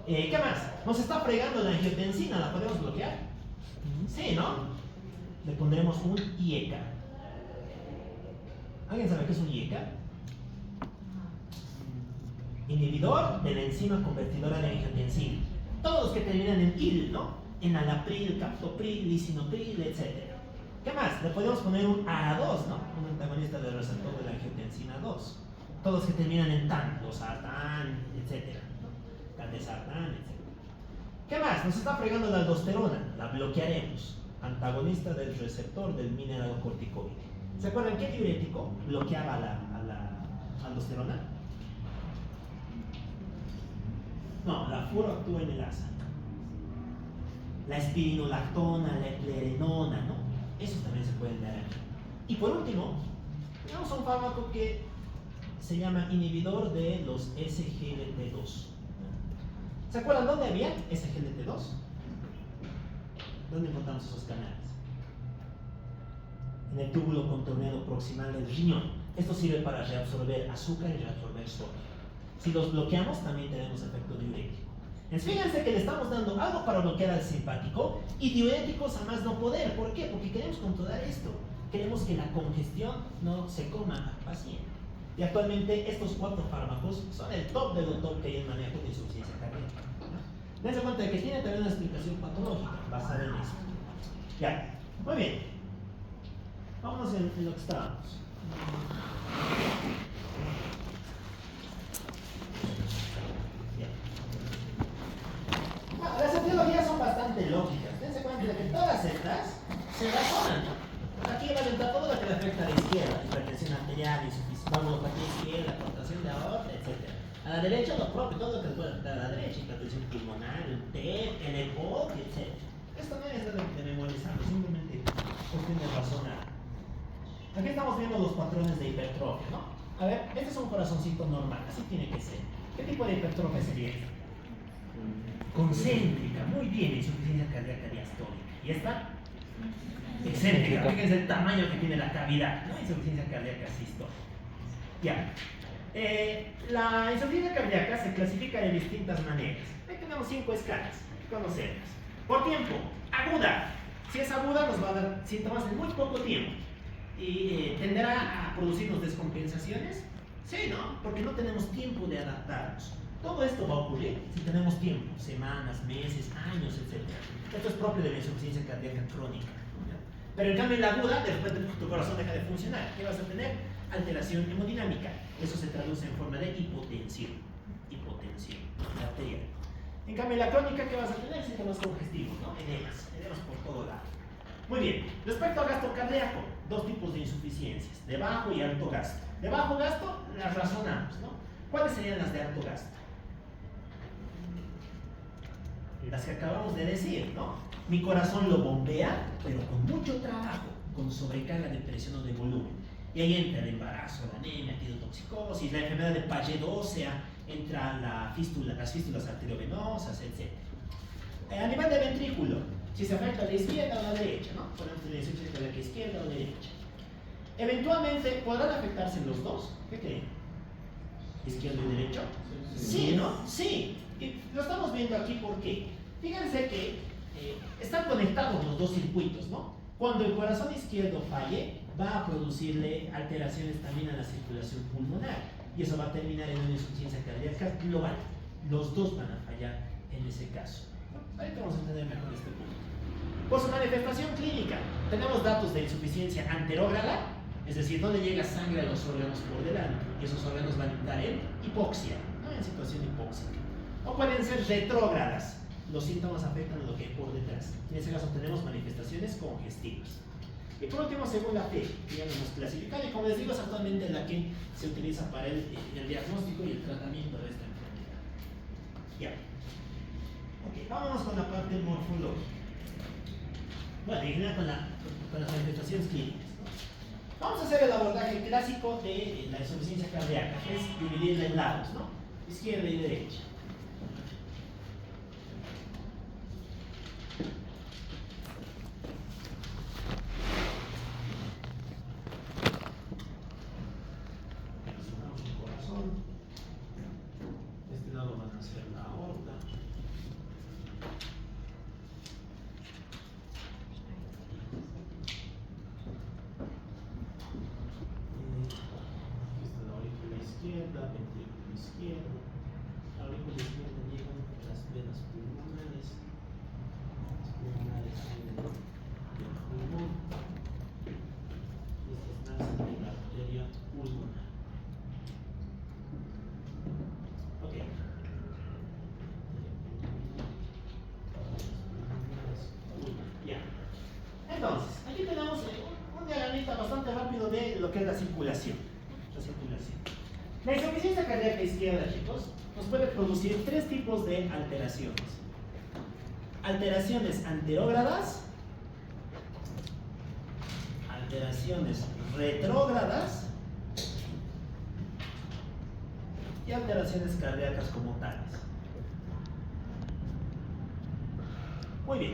¿Qué más? Nos está fregando la angiotensina, ¿la podemos bloquear? Sí, ¿no? Le pondremos un IECA. ¿Alguien sabe qué es un IECA? Inhibidor de la enzima convertidora de angiotensina. Todos los que terminan en IL, ¿no? Enalapril, captopril, lisinopril, etc. ¿Qué más? Le podemos poner un ARA2, ¿no? Un antagonista del receptor de la angiotensina 2. Todos los que terminan en TAN, los sartán, etc. Candesartán, etc. ¿Qué más? Nos está fregando la aldosterona. La bloquearemos. Antagonista del receptor del mineralocorticoide. ¿Se acuerdan qué diurético bloqueaba a la aldosterona? No, la furoactúenilasa. La espirinolactona, la eplerenona, ¿no? Esos también se pueden dar aquí. Y por último, tenemos un fármaco que se llama inhibidor de los SGLT2. ¿Se acuerdan dónde había SGLT2? ¿Dónde encontramos esos canales? En el túbulo contorneado proximal del riñón. Esto sirve para reabsorber azúcar y reabsorber sodio. Si los bloqueamos, también tenemos efecto diurético. Entonces, fíjense que le estamos dando algo para bloquear al simpático y diuréticos a más no poder. ¿Por qué? Porque queremos controlar esto. Queremos que la congestión no se coma al paciente. Y actualmente estos 4 fármacos son el top de lo top que hay en manejo de insuficiencia cardíaca. Dense cuenta de que tiene también una explicación patológica basada en esto. Ya, muy bien. Vámonos en lo que estábamos. Las etiologías son bastante lógicas. Dense cuenta de que todas estas se razonan. Aquí va a entrar todo lo que le afecta a la izquierda: hipertensión arterial, insuficiencia, valvulopatía izquierda, contracción de aorta, etc. A la derecha lo propio, todo lo que le puede afectar a la derecha: hipertensión pulmonar, el TEP, el EPOC, etc. Esto no es de memorizarlo, simplemente cuestión de razonar. Aquí estamos viendo los patrones de hipertrofia, ¿no? A ver, este es un corazoncito normal, así tiene que ser. ¿Qué tipo de hipertrofia sería esta? Concéntrica, muy bien, insuficiencia cardíaca diastólica. ¿Y esta? Excéntrica, fíjense el tamaño que tiene la cavidad, ¿no? Insuficiencia cardíaca sistólica. Ya. La insuficiencia cardíaca se clasifica de distintas maneras. Ahí tenemos 5 escalas, conocerlas. Por tiempo, aguda. Si es aguda, nos va a dar síntomas en muy poco tiempo. Y tenderá a producirnos descompensaciones. Sí, ¿no? Porque no tenemos tiempo de adaptarnos. Todo esto va a ocurrir si tenemos tiempo, semanas, meses, años, etc. Esto es propio de la insuficiencia cardíaca crónica. ¿Ya? Pero en cambio en la aguda, de repente tu corazón deja de funcionar. ¿Qué vas a tener? Alteración hemodinámica. Eso se traduce en forma de hipotensión. Hipotensión arterial. En cambio en la crónica, ¿qué vas a tener? Síntomas congestivos, ¿no? Edemas por todo lado. Muy bien. Respecto al gasto cardíaco, 2 tipos de insuficiencias: de bajo y alto gasto. De bajo gasto las razonamos, ¿no? ¿Cuáles serían las de alto gasto? Las que acabamos de decir, ¿no? Mi corazón lo bombea, pero con mucho trabajo, con sobrecarga de presión o de volumen. Y ahí entra el embarazo, la anemia, tirotoxicosis, la enfermedad de Paget ósea, entra las fístulas arteriovenosas, etc. A nivel de ventrículo, si se afecta a la izquierda o a la derecha, ¿no? Podemos tener insuficiencia de la izquierda o derecha. Eventualmente, ¿podrán afectarse los dos? ¿Qué creen? ¿Izquierdo y derecho? Sí, ¿no? Sí. Y lo estamos viendo aquí porque, fíjense que están conectados los dos circuitos, ¿no? Cuando el corazón izquierdo falle, va a producirle alteraciones también a la circulación pulmonar. Y eso va a terminar en una insuficiencia cardíaca global. Los dos van a fallar en ese caso. Ahorita vamos a entender mejor este punto. Por su manifestación clínica, tenemos datos de insuficiencia anterógrada, es decir, no le llega sangre a los órganos por delante, y esos órganos van a entrar en hipoxia, ¿no? En situación hipóxica. O pueden ser retrógradas, los síntomas afectan a lo que hay por detrás. En ese caso tenemos manifestaciones congestivas. Y por último, según la P, que ya lo hemos clasificado, y como les digo, es actualmente la que se utiliza para el diagnóstico y el tratamiento de esta enfermedad. Ya. Ok, vámonos con la parte morfológica. Bueno, en general con las manifestaciones clínicas, ¿no? Vamos a hacer el abordaje clásico de la insuficiencia cardíaca, que es dividirla en lados, ¿no? Izquierda y derecha. Resumamos el corazón. De este lado van a ser la aorta. al ventrículo izquierdo. Al aurícula izquierda llegan las venas pulmonares. Las pulmonares vienen del pulmón. Y estas nacen de la arteria pulmonar. Ok. Ya. Entonces, aquí tenemos un diagramita bastante rápido de lo que es la circulación. La insuficiencia cardíaca izquierda, chicos, nos puede producir tres tipos de alteraciones. Alteraciones anterógradas, alteraciones retrógradas y alteraciones cardíacas como tales. Muy bien,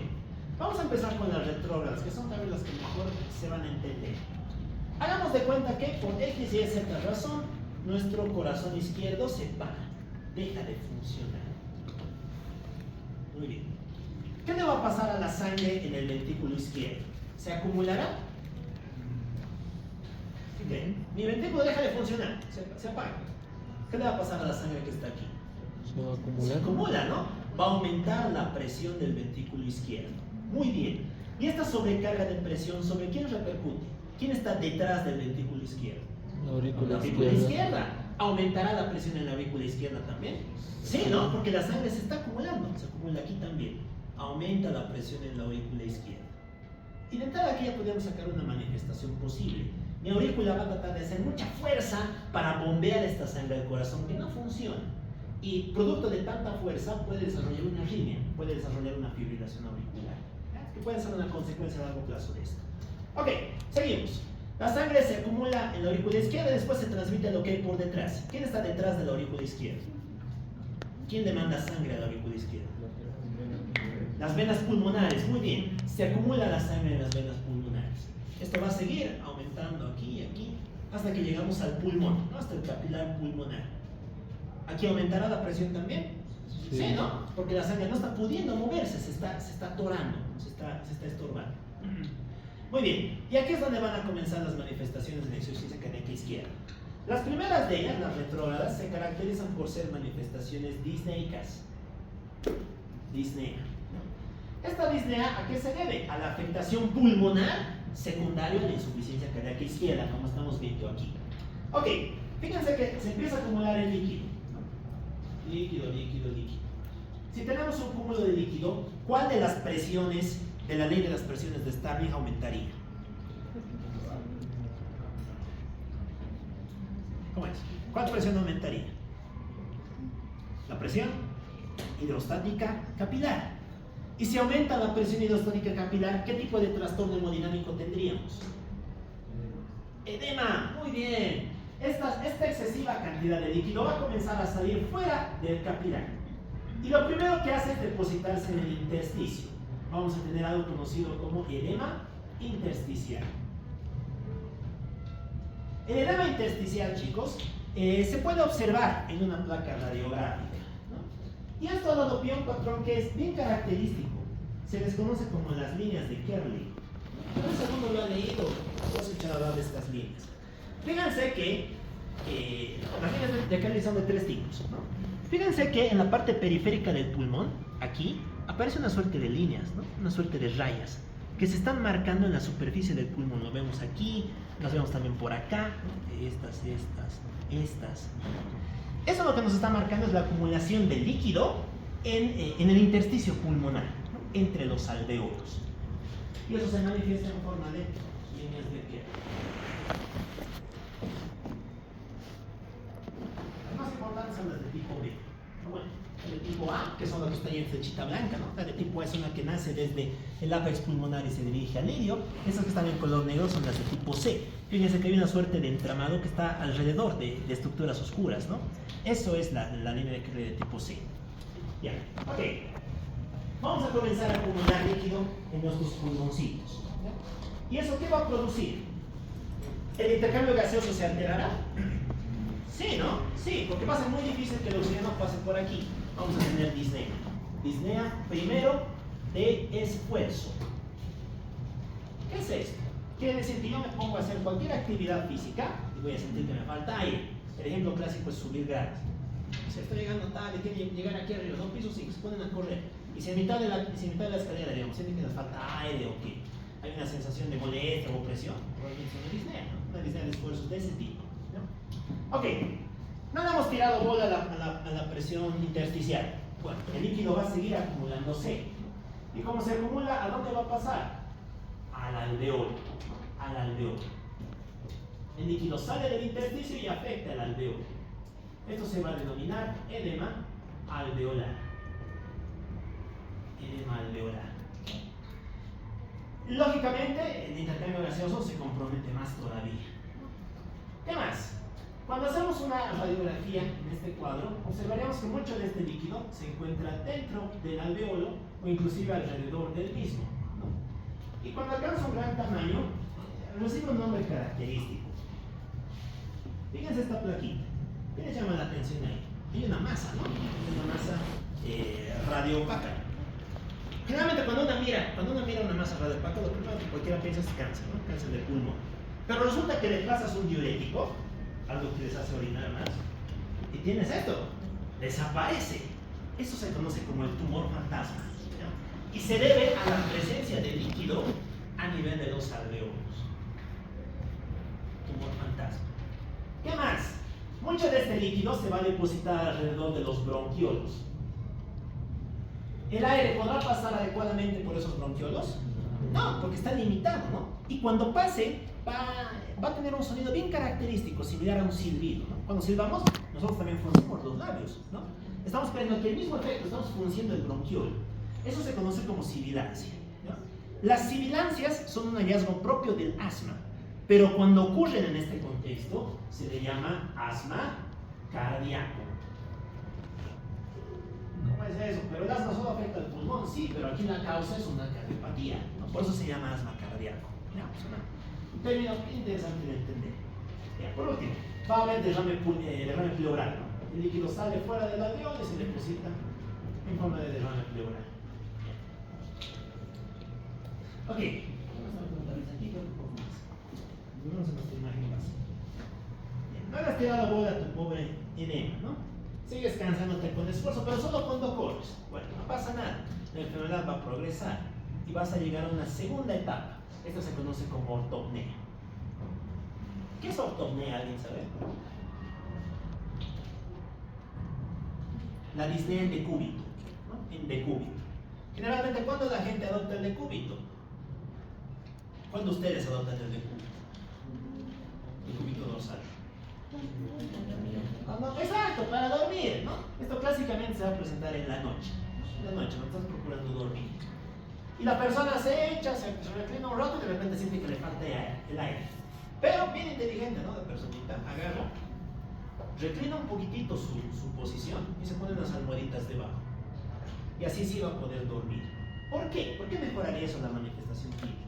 vamos a empezar con las retrógradas, que son también las que mejor se van a entender. Hagamos de cuenta que por X y Z razón, nuestro corazón izquierdo se para, deja de funcionar. Muy bien. ¿Qué le va a pasar a la sangre en el ventrículo izquierdo? ¿Se acumulará? Okay. Mi ventrículo deja de funcionar, se apaga. ¿Qué le va a pasar a la sangre que está aquí?
Se va a acumular.
Se acumula, ¿no? Va a aumentar la presión del ventrículo izquierdo. Muy bien. ¿Y esta sobrecarga de presión sobre quién repercute? ¿Quién está detrás del ventrículo izquierdo?
La aurícula
izquierda. ¿Aumentará la presión en la aurícula izquierda también? Sí, ¿no? Porque la sangre se está acumulando. Se acumula aquí también. Aumenta la presión en la aurícula izquierda. Y de entrada aquí ya podríamos sacar una manifestación posible. Mi aurícula va a tratar de hacer mucha fuerza para bombear esta sangre al corazón que no funciona. Y producto de tanta fuerza puede desarrollar una arritmia, puede desarrollar una fibrilación auricular, que puede ser una consecuencia a largo plazo de esto. Ok, seguimos. La sangre se acumula en la aurícula izquierda y después se transmite a lo que hay por detrás. ¿Quién está detrás de la aurícula izquierda? ¿Quién demanda sangre a la aurícula izquierda? Las venas pulmonares, muy bien. Se acumula la sangre en las venas pulmonares. Esto va a seguir aumentando aquí y aquí hasta que llegamos al pulmón, ¿no? Hasta el capilar pulmonar. ¿Aquí aumentará la presión también? Sí, ¿no? Porque la sangre no está pudiendo moverse, se está atorando, se está estorbando. Muy bien, y aquí es donde van a comenzar las manifestaciones de la insuficiencia cardíaca izquierda. Las primeras de ellas, las retrógradas, se caracterizan por ser manifestaciones disneicas. Disnea. ¿Esta disnea a qué se debe? A la afectación pulmonar secundaria de la insuficiencia cardíaca izquierda, como estamos viendo aquí. Ok, fíjense que se empieza a acumular el líquido. Líquido. Si tenemos un cúmulo de líquido, ¿cuál de las presiones de la ley de las presiones de Starling aumentaría? ¿Cómo es? ¿Cuál presión aumentaría? La presión hidrostática capilar. Y si aumenta la presión hidrostática capilar, ¿qué tipo de trastorno hemodinámico tendríamos? Edema. Muy bien. Esta excesiva cantidad de líquido va a comenzar a salir fuera del capilar. Y lo primero que hace es depositarse en el intersticio. Vamos a tener algo conocido como edema intersticial. El edema intersticial, chicos, se puede observar en una placa radiográfica, ¿no? Y esto ha dado pie a un patrón que es bien característico. Se les conoce como las líneas de Kerley. No sé si alguno lo ha leído o ha escuchado hablar de estas líneas. Fíjense que las líneas de Kerley son de tres tipos, ¿no? Fíjense que en la parte periférica del pulmón, aquí, aparece una suerte de líneas, ¿no? Una suerte de rayas que se están marcando en la superficie del pulmón. Lo vemos aquí, las vemos también por acá, ¿no? Estas. Eso lo que nos está marcando es la acumulación de líquido en el intersticio pulmonar, ¿no? Entre los alvéolos. Y eso se manifiesta en forma de líneas de Kerley. Las más importantes son las de tipo B. Bueno, de tipo A, que son las que están ahí en flechita blanca, ¿no? La de tipo A es una que nace desde el ápex pulmonar y se dirige al ilirio. Esas que están en color negro son las de tipo C. Fíjense que hay una suerte de entramado que está alrededor de estructuras oscuras, ¿no? Eso es la línea de Kerley de tipo C. Ya, ok. Vamos a comenzar a acumular líquido en nuestros pulmoncitos, ¿ya? ¿Y eso qué va a producir? ¿El intercambio gaseoso se alterará? Sí, ¿no? Sí, porque va a ser muy difícil que el oxígeno pase por aquí. Vamos a tener disnea. Disnea primero de esfuerzo. ¿Qué es esto? Quiere decir que yo me pongo a hacer cualquier actividad física y voy a sentir que me falta aire. El ejemplo clásico es subir gradas. Si estoy llegando tarde, quiero llegar aquí arriba, 2 pisos, 5, se ponen a correr. Y si en mitad de la escalera, digamos, sienten que les falta aire o que hay una sensación de molestia o opresión, probablemente es una disnea, ¿no? Una disnea de esfuerzos de ese tipo, ¿no? Ok, no le hemos tirado bola a la presión intersticial. Bueno, el líquido va a seguir acumulándose. ¿Y cómo se acumula? ¿A dónde va a pasar? Al alveolo. Al alveolo. El líquido sale del intersticio y afecta al alveolo. Esto se va a denominar edema alveolar. Edema alveolar. Lógicamente, el intercambio gaseoso se compromete más todavía. ¿Qué más? Cuando hacemos una radiografía en este cuadro, observaremos que mucho de este líquido se encuentra dentro del alveolo o inclusive alrededor del mismo, ¿no? Y cuando alcanza un gran tamaño, recibe un nombre característico. Fíjense esta plaquita. ¿Qué les llama la atención ahí? Hay una masa, ¿no? Es una masa radioopaca. Generalmente cuando uno mira una masa radioopaca, lo primero que cualquiera piensa es cáncer, ¿no? Cáncer de pulmón. Pero resulta que le pasas un diurético, algo que les hace orinar más, y tienes esto, desaparece. Eso se conoce como el tumor fantasma, ¿no? Y se debe a la presencia de líquido a nivel de los alveolos. Tumor fantasma. ¿Qué más? Mucho de este líquido se va a depositar alrededor de los bronquiolos. ¿El aire podrá pasar adecuadamente por esos bronquiolos? No, porque está limitado, ¿no? Y cuando pase, va a tener un sonido bien característico, similar a un silbido, ¿no? Cuando silbamos, nosotros también fruncimos los labios, ¿no? Estamos creando que el mismo efecto, estamos frunciendo el bronquiolo. Eso se conoce como sibilancia, ¿no? Las sibilancias son un hallazgo propio del asma, pero cuando ocurren en este contexto, se le llama asma cardíaco. ¿Cómo es eso? Pero el asma solo afecta al pulmón, sí, pero aquí la causa es una cardiopatía, ¿no? Por eso se llama asma cardíaco. Un término interesante de entender. Ya, por último, va a haber derrame pleural, ¿no? El líquido sale fuera del alveolo y se deposita en forma de derrame pleural. Ok, vamos a puntualizar aquí un poco más. Volvemos a nuestra imagen básica. No le has tirado bola a tu pobre edema, ¿no? Sigues cansándote con esfuerzo, pero solo cuando corres. Bueno, no pasa nada. La enfermedad va a progresar y vas a llegar a una segunda etapa. Esto se conoce como ortopnea. ¿Qué es ortopnea? ¿Alguien sabe? La disnea en decúbito, ¿no? En decúbito. Generalmente, ¿cuándo la gente adopta el decúbito? ¿Cuándo ustedes adoptan el decúbito? Decúbito dorsal. Exacto, para dormir, ¿no? Esto clásicamente se va a presentar en la noche. En la noche, cuando estás procurando dormir. Y la persona se echa, se reclina un rato y de repente siente que le falta el aire. Pero bien inteligente, ¿no? La personita agarra, reclina un poquitito su posición y se pone unas almohaditas debajo. Y así sí va a poder dormir. ¿Por qué? ¿Por qué mejoraría eso la manifestación clínica?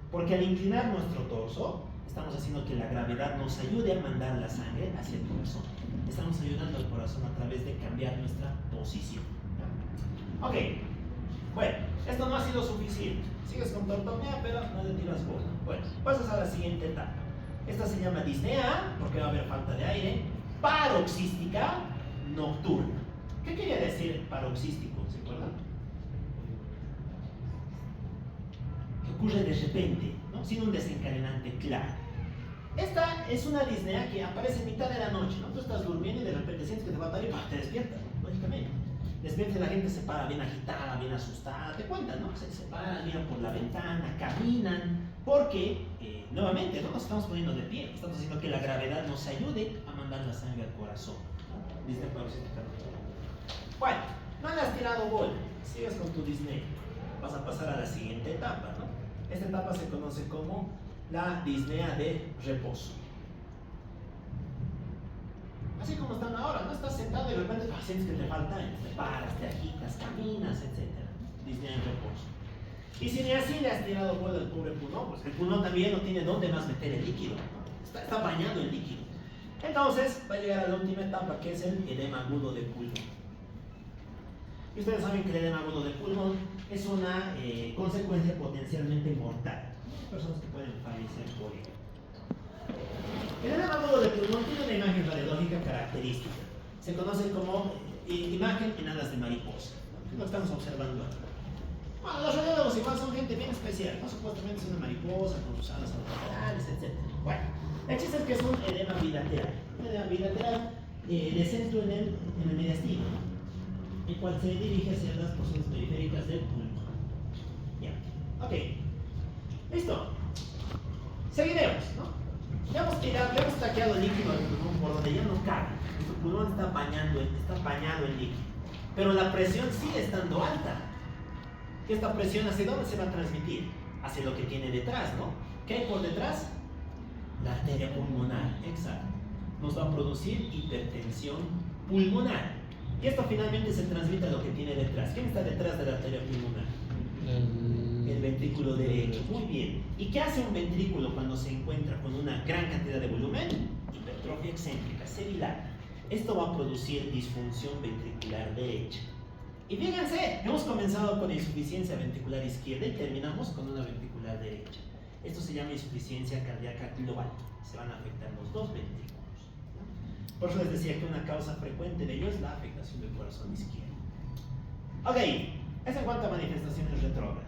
Porque al inclinar nuestro torso, estamos haciendo que la gravedad nos ayude a mandar la sangre hacia el corazón. Estamos ayudando al corazón a través de cambiar nuestra posición. Ok, bueno, esto no ha sido suficiente. Sigues con tu ortopnea, pero no le tiras bola. Bueno, pasas a la siguiente etapa. Esta se llama disnea, porque va a haber falta de aire. Paroxística nocturna. ¿Qué quería decir paroxístico? ¿Se acuerdan? Que ocurre de repente, ¿no? Sin un desencadenante claro. Esta es una disnea que aparece en mitad de la noche, ¿no? Tú estás durmiendo y de repente sientes que te va a dar y te despiertas, lógicamente. Despierta y la gente se para bien agitada, bien asustada, te cuentan, ¿no? Se paran, miran por la ventana, caminan, porque, nuevamente, no nos estamos poniendo de pie, estamos haciendo que la gravedad nos ayude a mandar la sangre al corazón, ¿no? Disnea paroxística nocturna. Bueno, no le has tirado bola, sigues con tu disnea. Vas a pasar a la siguiente etapa, ¿no? Esta etapa se conoce como la disnea de reposo. Así como están ahora, ¿no? Estás sentado y de repente sientes que te falta aire, te paras, te agitas, caminas, etc. Disnea en reposo. Y si ni así le has tirado bola al pobre pulmón, pues el pulmón también no tiene dónde más meter el líquido, ¿no? Está bañado el líquido. Entonces va a llegar a la última etapa, que es el edema agudo de pulmón. Y ustedes saben que el edema agudo de pulmón es una consecuencia potencialmente mortal. Hay personas que pueden fallecer por ello. El edema agudo de pulmón tiene una imagen radiológica característica. Se conoce como imagen en alas de mariposa. ¿Qué es lo que estamos observando aquí? Bueno, los radiólogos igual son gente bien especial, ¿no? Supuestamente es una mariposa con sus alas laterales, etc. Bueno, el chiste es que es un edema bilateral. Un edema bilateral de centro en el mediastino, el cual se dirige hacia las porciones periféricas del pulmón. Ya, ok. Listo. Seguiremos, ¿no? Ya hemos taqueado el líquido del pulmón por donde ya no cabe. Nuestro pulmón está bañado en líquido. Pero la presión sigue estando alta. Esta presión hacia dónde se va a transmitir? Hacia lo que tiene detrás, ¿no? ¿Qué hay por detrás? La arteria pulmonar, exacto. Nos va a producir hipertensión pulmonar. Y esto finalmente se transmite a lo que tiene detrás. ¿Quién está detrás de la arteria pulmonar? El ventrículo derecho. Muy bien. ¿Y qué hace un ventrículo cuando se encuentra con una gran cantidad de volumen? Hipertrofia excéntrica, se dilata. Esto va a producir disfunción ventricular derecha. Y fíjense, hemos comenzado con insuficiencia ventricular izquierda y terminamos con una ventricular derecha. Esto se llama insuficiencia cardíaca global. Se van a afectar los dos ventrículos. Por eso les decía que una causa frecuente de ello es la afectación del corazón izquierdo. Ok, eso en cuanto a manifestaciones retrógradas.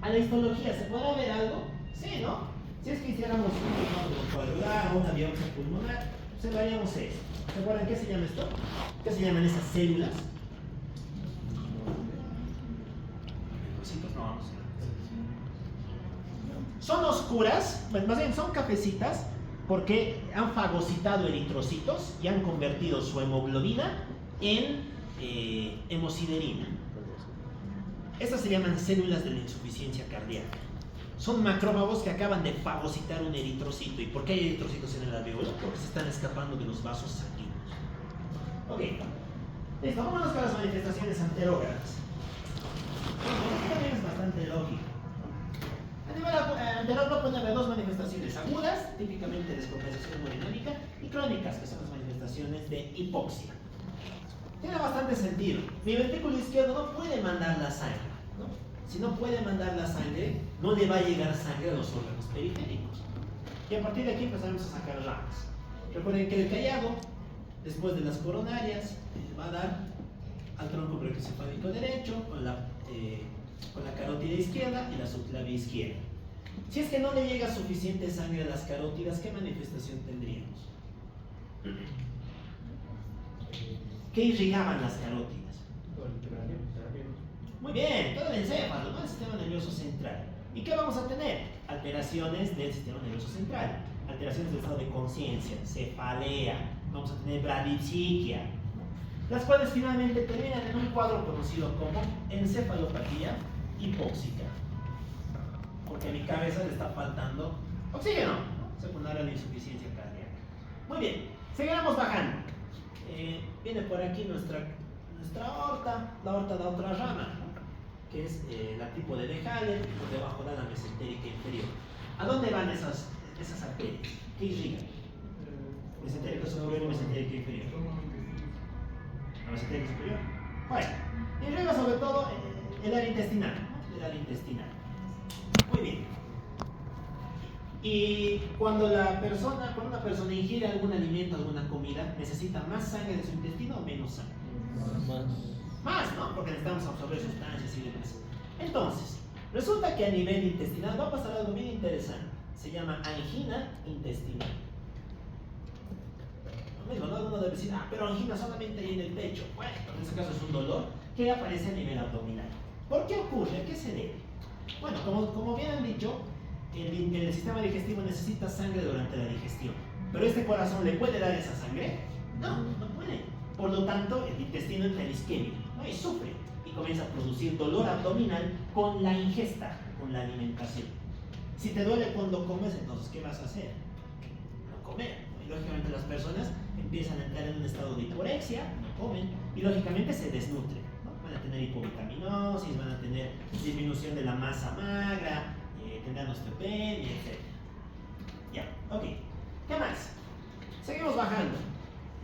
A la histología, ¿se podrá ver algo? Sí, ¿no? Si es que hiciéramos un hemógrafo cuadrangular o una biopsia pulmonar, observaríamos esto. ¿Se acuerdan qué se llama esto? ¿Qué se llaman esas células? Son oscuras, más bien son cafecitas, porque han fagocitado eritrocitos y han convertido su hemoglobina en hemosiderina. Estas se llaman células de la insuficiencia cardíaca. Son macrófagos que acaban de fagocitar un eritrocito. ¿Y por qué hay eritrocitos en el alveolo? Porque se están escapando de los vasos sanguíneos. Ok, listo, vámonos con las manifestaciones anterógradas. Esto también es bastante lógico. A nivel anterógrado puede haber dos manifestaciones agudas, típicamente descompensación hemodinámica, y crónicas, que son las manifestaciones de hipoxia. Tiene bastante sentido. Mi ventrículo izquierdo no puede mandar la sangre, ¿no? Si no puede mandar la sangre, no le va a llegar sangre a los órganos periféricos. Y a partir de aquí empezaremos a sacar ramas. Recuerden que el callado, después de las coronarias, va a dar al tronco brachiocefálico derecho, con la carótida izquierda y la subclavia izquierda. Si es que no le llega suficiente sangre a las carótidas, ¿qué manifestación tendríamos? ¿Qué irrigaban las carótidas? Muy bien, todo el encéfalo, ¿no? El sistema nervioso central. ¿Y qué vamos a tener? Alteraciones del sistema nervioso central, alteraciones del estado de conciencia, cefalea, vamos a tener bradipsiquia, las cuales finalmente terminan en un cuadro conocido como encefalopatía hipóxica, porque a mi cabeza le está faltando oxígeno, ¿no? Secundaria a la insuficiencia cardíaca. Muy bien, seguiremos bajando. Viene por aquí nuestra aorta, la aorta da otra rama, ¿no? Que es la tipo de Haller, y por debajo da la mesentérica inferior. ¿A dónde van esas arterias? ¿Qué irrigan? Mesentérica superior y mesentérica inferior. ¿La mesentérica superior? Bueno, irriga sobre todo el área intestinal, ¿no? El área intestinal. Muy bien. Y cuando una persona ingiere algún alimento, alguna comida, ¿necesita más sangre de su intestino o menos sangre? Más, ¿no? Porque necesitamos absorber sustancias y demás. Entonces, resulta que a nivel intestinal va a pasar algo bien interesante. Se llama angina intestinal. Lo mismo, ¿no? Uno debe decir, pero angina solamente hay en el pecho. Bueno, en ese caso es un dolor que aparece a nivel abdominal. ¿Por qué ocurre? ¿A qué se debe? Bueno, como bien han dicho, el sistema digestivo necesita sangre durante la digestión. ¿Pero este corazón le puede dar esa sangre? No, no puede. Por lo tanto, el intestino entra en isquemia, ¿no? Y sufre y comienza a producir dolor abdominal con la ingesta, con la alimentación. Si te duele cuando comes, entonces ¿qué vas a hacer? No comer, ¿no? Y lógicamente las personas empiezan a entrar en un estado de hiporexia, no comen, y lógicamente se desnutren, ¿no? Van a tener hipovitaminosis, van a tener disminución de la masa magra, tendrán osteopenia, etc. Ya, ok. ¿Qué más? Seguimos bajando.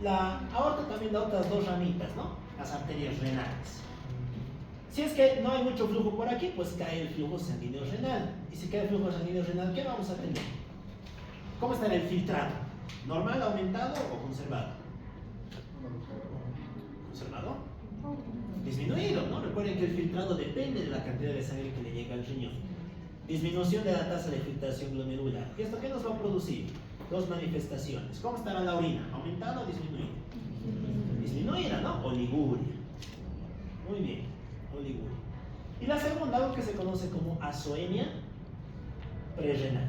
La aorta también da otras dos ramitas, ¿no? Las arterias renales. Si es que no hay mucho flujo por aquí, pues cae el flujo sanguíneo renal. Y si cae el flujo sanguíneo renal, ¿qué vamos a tener? ¿Cómo estará el filtrado? ¿Normal, aumentado o conservado? ¿Conservado? Disminuido, ¿no? Recuerden que el filtrado depende de la cantidad de sangre que le llega al riñón. Disminución de la tasa de filtración glomerular. ¿Y esto qué nos va a producir? Dos manifestaciones. ¿Cómo estará la orina? ¿Aumentada o disminuida? Disminuida, ¿no? Oliguria. Muy bien, oliguria. Y la segunda, algo que se conoce como azoemia prerrenal.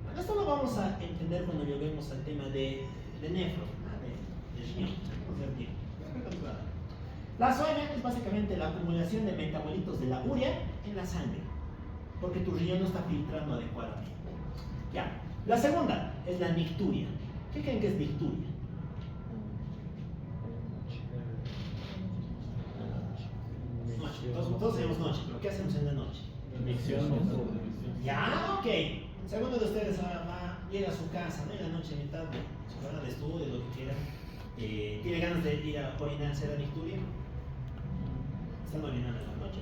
Bueno, esto lo vamos a entender cuando lleguemos al tema de nefro, de riñón. Vamos a ver aquí. La azoemia es básicamente la acumulación de metabolitos de la urea en la sangre, porque tu riñón no está filtrando adecuadamente. Ya. La segunda es la nicturia. ¿Qué creen que es nicturia? Noche. Todos tenemos noche, pero ¿qué hacemos en la noche? Ya, ok. Si alguno de ustedes llega a su casa, ¿no? En la noche, a mitad de su jornada de estudio, lo que quieran, tiene ganas de ir a orinarse a la nicturia. Están orinando en la noche.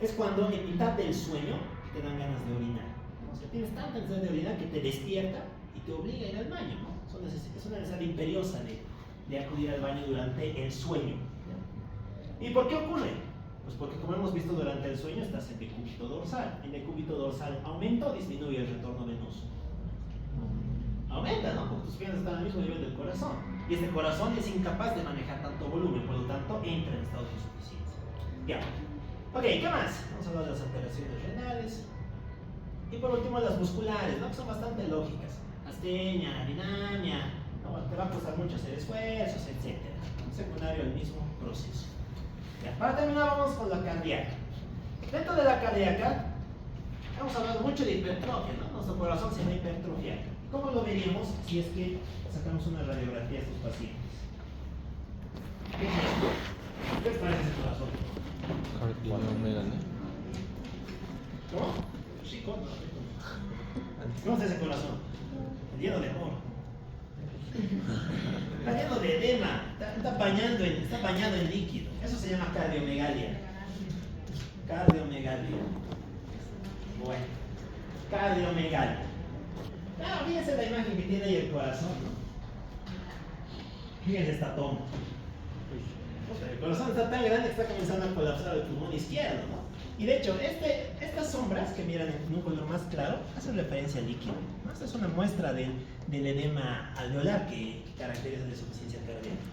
Es cuando en mitad del sueño te dan ganas de orinar. O sea, tienes tanta necesidad de orinar que te despierta y te obliga a ir al baño, ¿no? Es una necesidad imperiosa de acudir al baño durante el sueño. ¿Y por qué ocurre? Pues porque, como hemos visto, durante el sueño estás en decúbito dorsal. En decúbito dorsal aumenta o disminuye el retorno venoso. Aumenta, ¿no? Porque tus piernas están al mismo nivel del corazón. Y este corazón es incapaz de manejar tanto volumen, por lo tanto entra en estado de insuficiencia. Ya. Ok, ¿qué más? Vamos a hablar de las alteraciones renales. Y por último las musculares, ¿no? Que son bastante lógicas. Astenia, dinamia, ¿no? Te va a costar mucho hacer esfuerzos, etc. Secundario al mismo proceso. Ya. Para terminar vamos con la cardíaca. Dentro de la cardíaca hemos hablado mucho de hipertrofia, ¿no? Nuestro corazón se va a hipertrofiar. ¿Cómo lo veríamos si es que sacamos una radiografía de estos pacientes? ¿Qué es esto? ¿Qué les parece ese corazón? ¿Cómo? Chico, no. ¿Cómo es ese corazón? Lleno de amor. Está lleno de edema. Está bañado en líquido. Eso se llama cardiomegalia. Cardiomegalia. Bueno. Cardiomegalia. Claro, fíjense la imagen que tiene ahí el corazón, ¿no? Fíjense esta toma. El corazón está tan grande que está comenzando a colapsar el pulmón izquierdo, ¿no? Y de hecho, estas sombras que miran en un color más claro hacen referencia al líquido, ¿no? Esta es una muestra del edema alveolar que caracteriza la insuficiencia cardíaca.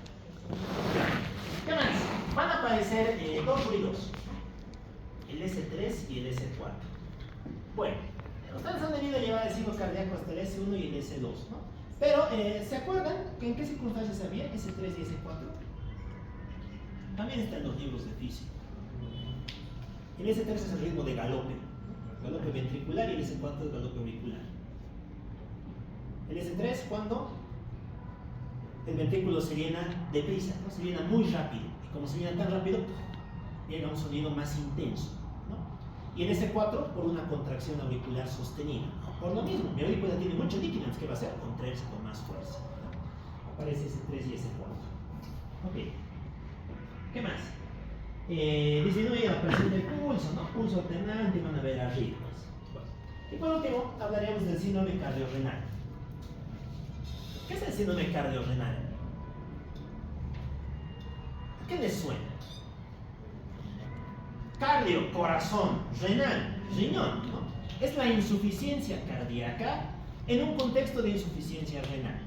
¿Qué más? Van a aparecer dos ruidos, el S3 y el S4. Bueno, ustedes han debido llevar el signo cardíaco hasta el S1 y el S2, ¿no? Pero, ¿se acuerdan que en qué circunstancias había S3 y S4? También está en los libros de física. El S3 es el ritmo de galope, galope ventricular, y el S4 es galope auricular. El S3 cuando el ventrículo se llena deprisa, ¿no? Se llena muy rápido, y como se llena tan rápido, llega a un sonido más intenso, ¿no? Y el S4 por una contracción auricular sostenida. Por lo mismo, mi aurícula tiene mucho líquido, entonces ¿qué va a hacer? Contraerse con más fuerza, ¿no? Aparece S3 y S4. Ok. ¿Qué más? Disminuye la presión del pulso, ¿no? Pulso alternante, van a ver arritmias. Bueno. Y por último, hablaremos del síndrome cardiorrenal. ¿Qué es el síndrome cardiorrenal? ¿A qué les suena? Cardio, corazón, renal, riñón, ¿no? Es la insuficiencia cardíaca en un contexto de insuficiencia renal.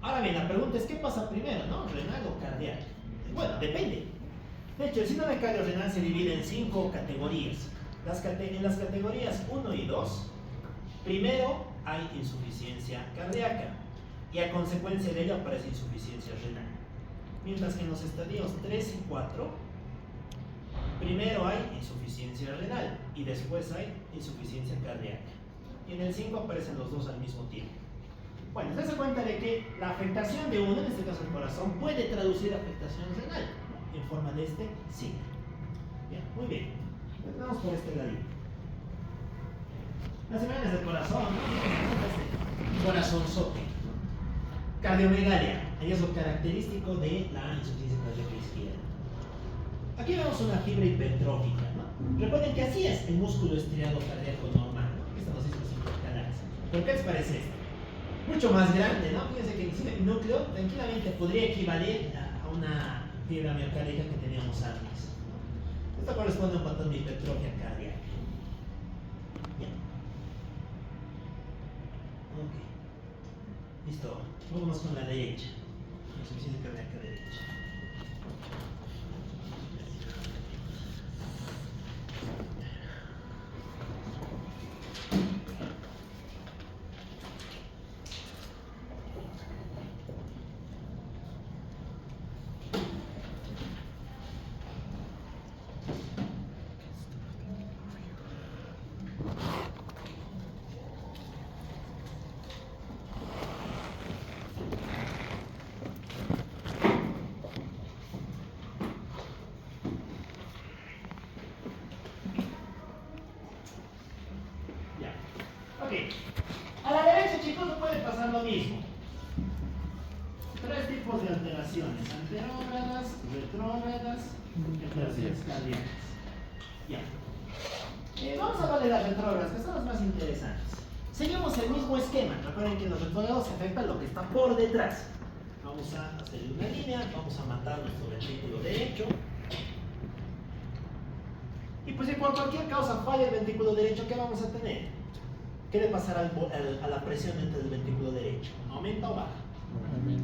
Ahora bien, la pregunta es, ¿qué pasa primero, no? ¿Renal o cardíaco? Bueno, depende. De hecho, el síndrome cardiorrenal se divide en 5 categorías. En las categorías 1 y 2, primero hay insuficiencia cardíaca y a consecuencia de ello aparece insuficiencia renal. Mientras que en los estadios 3 y 4, primero hay insuficiencia renal y después hay insuficiencia cardíaca. Y en el 5 aparecen los dos al mismo tiempo. Bueno, se da cuenta de que la afectación de uno, en este caso el corazón, puede traducir afectación renal, ¿no? En forma de este signo. Bien, muy bien. Vamos por este ladito. Las imágenes del corazón, ¿no? Corazonzote, ¿no? Cardiomegalia, ahí es lo característico de la insuficiencia cardíaca izquierda. Aquí vemos una fibra hipertrófica, ¿no? Recuerden que así es el músculo estriado cardíaco normal, ¿no? ¿Pero qué les parece esto? Mucho más grande, ¿no? Fíjense que inclusive el núcleo tranquilamente podría equivaler a una fibra miocárdica que teníamos antes. Esto corresponde a un patrón de hipertrofia cardíaca. Bien. Ok. Listo. Vamos con la derecha. Insuficiencia cardíaca derecha. A la derecha, chicos, no puede pasar lo mismo. Tres tipos de alteraciones: anterógradas, retrógradas y alteraciones cardíacas. Ya. Vamos a hablar de las retrógradas, que son las más interesantes. Seguimos el mismo esquema. Recuerden que los retrógrados afectan lo que está por detrás. Vamos a hacer una línea, vamos a matar nuestro ventrículo derecho. Y pues si por cualquier causa falla el ventrículo derecho, ¿qué vamos a tener? ¿Qué le pasará a la presión dentro del ventrículo derecho? ¿Aumenta o baja?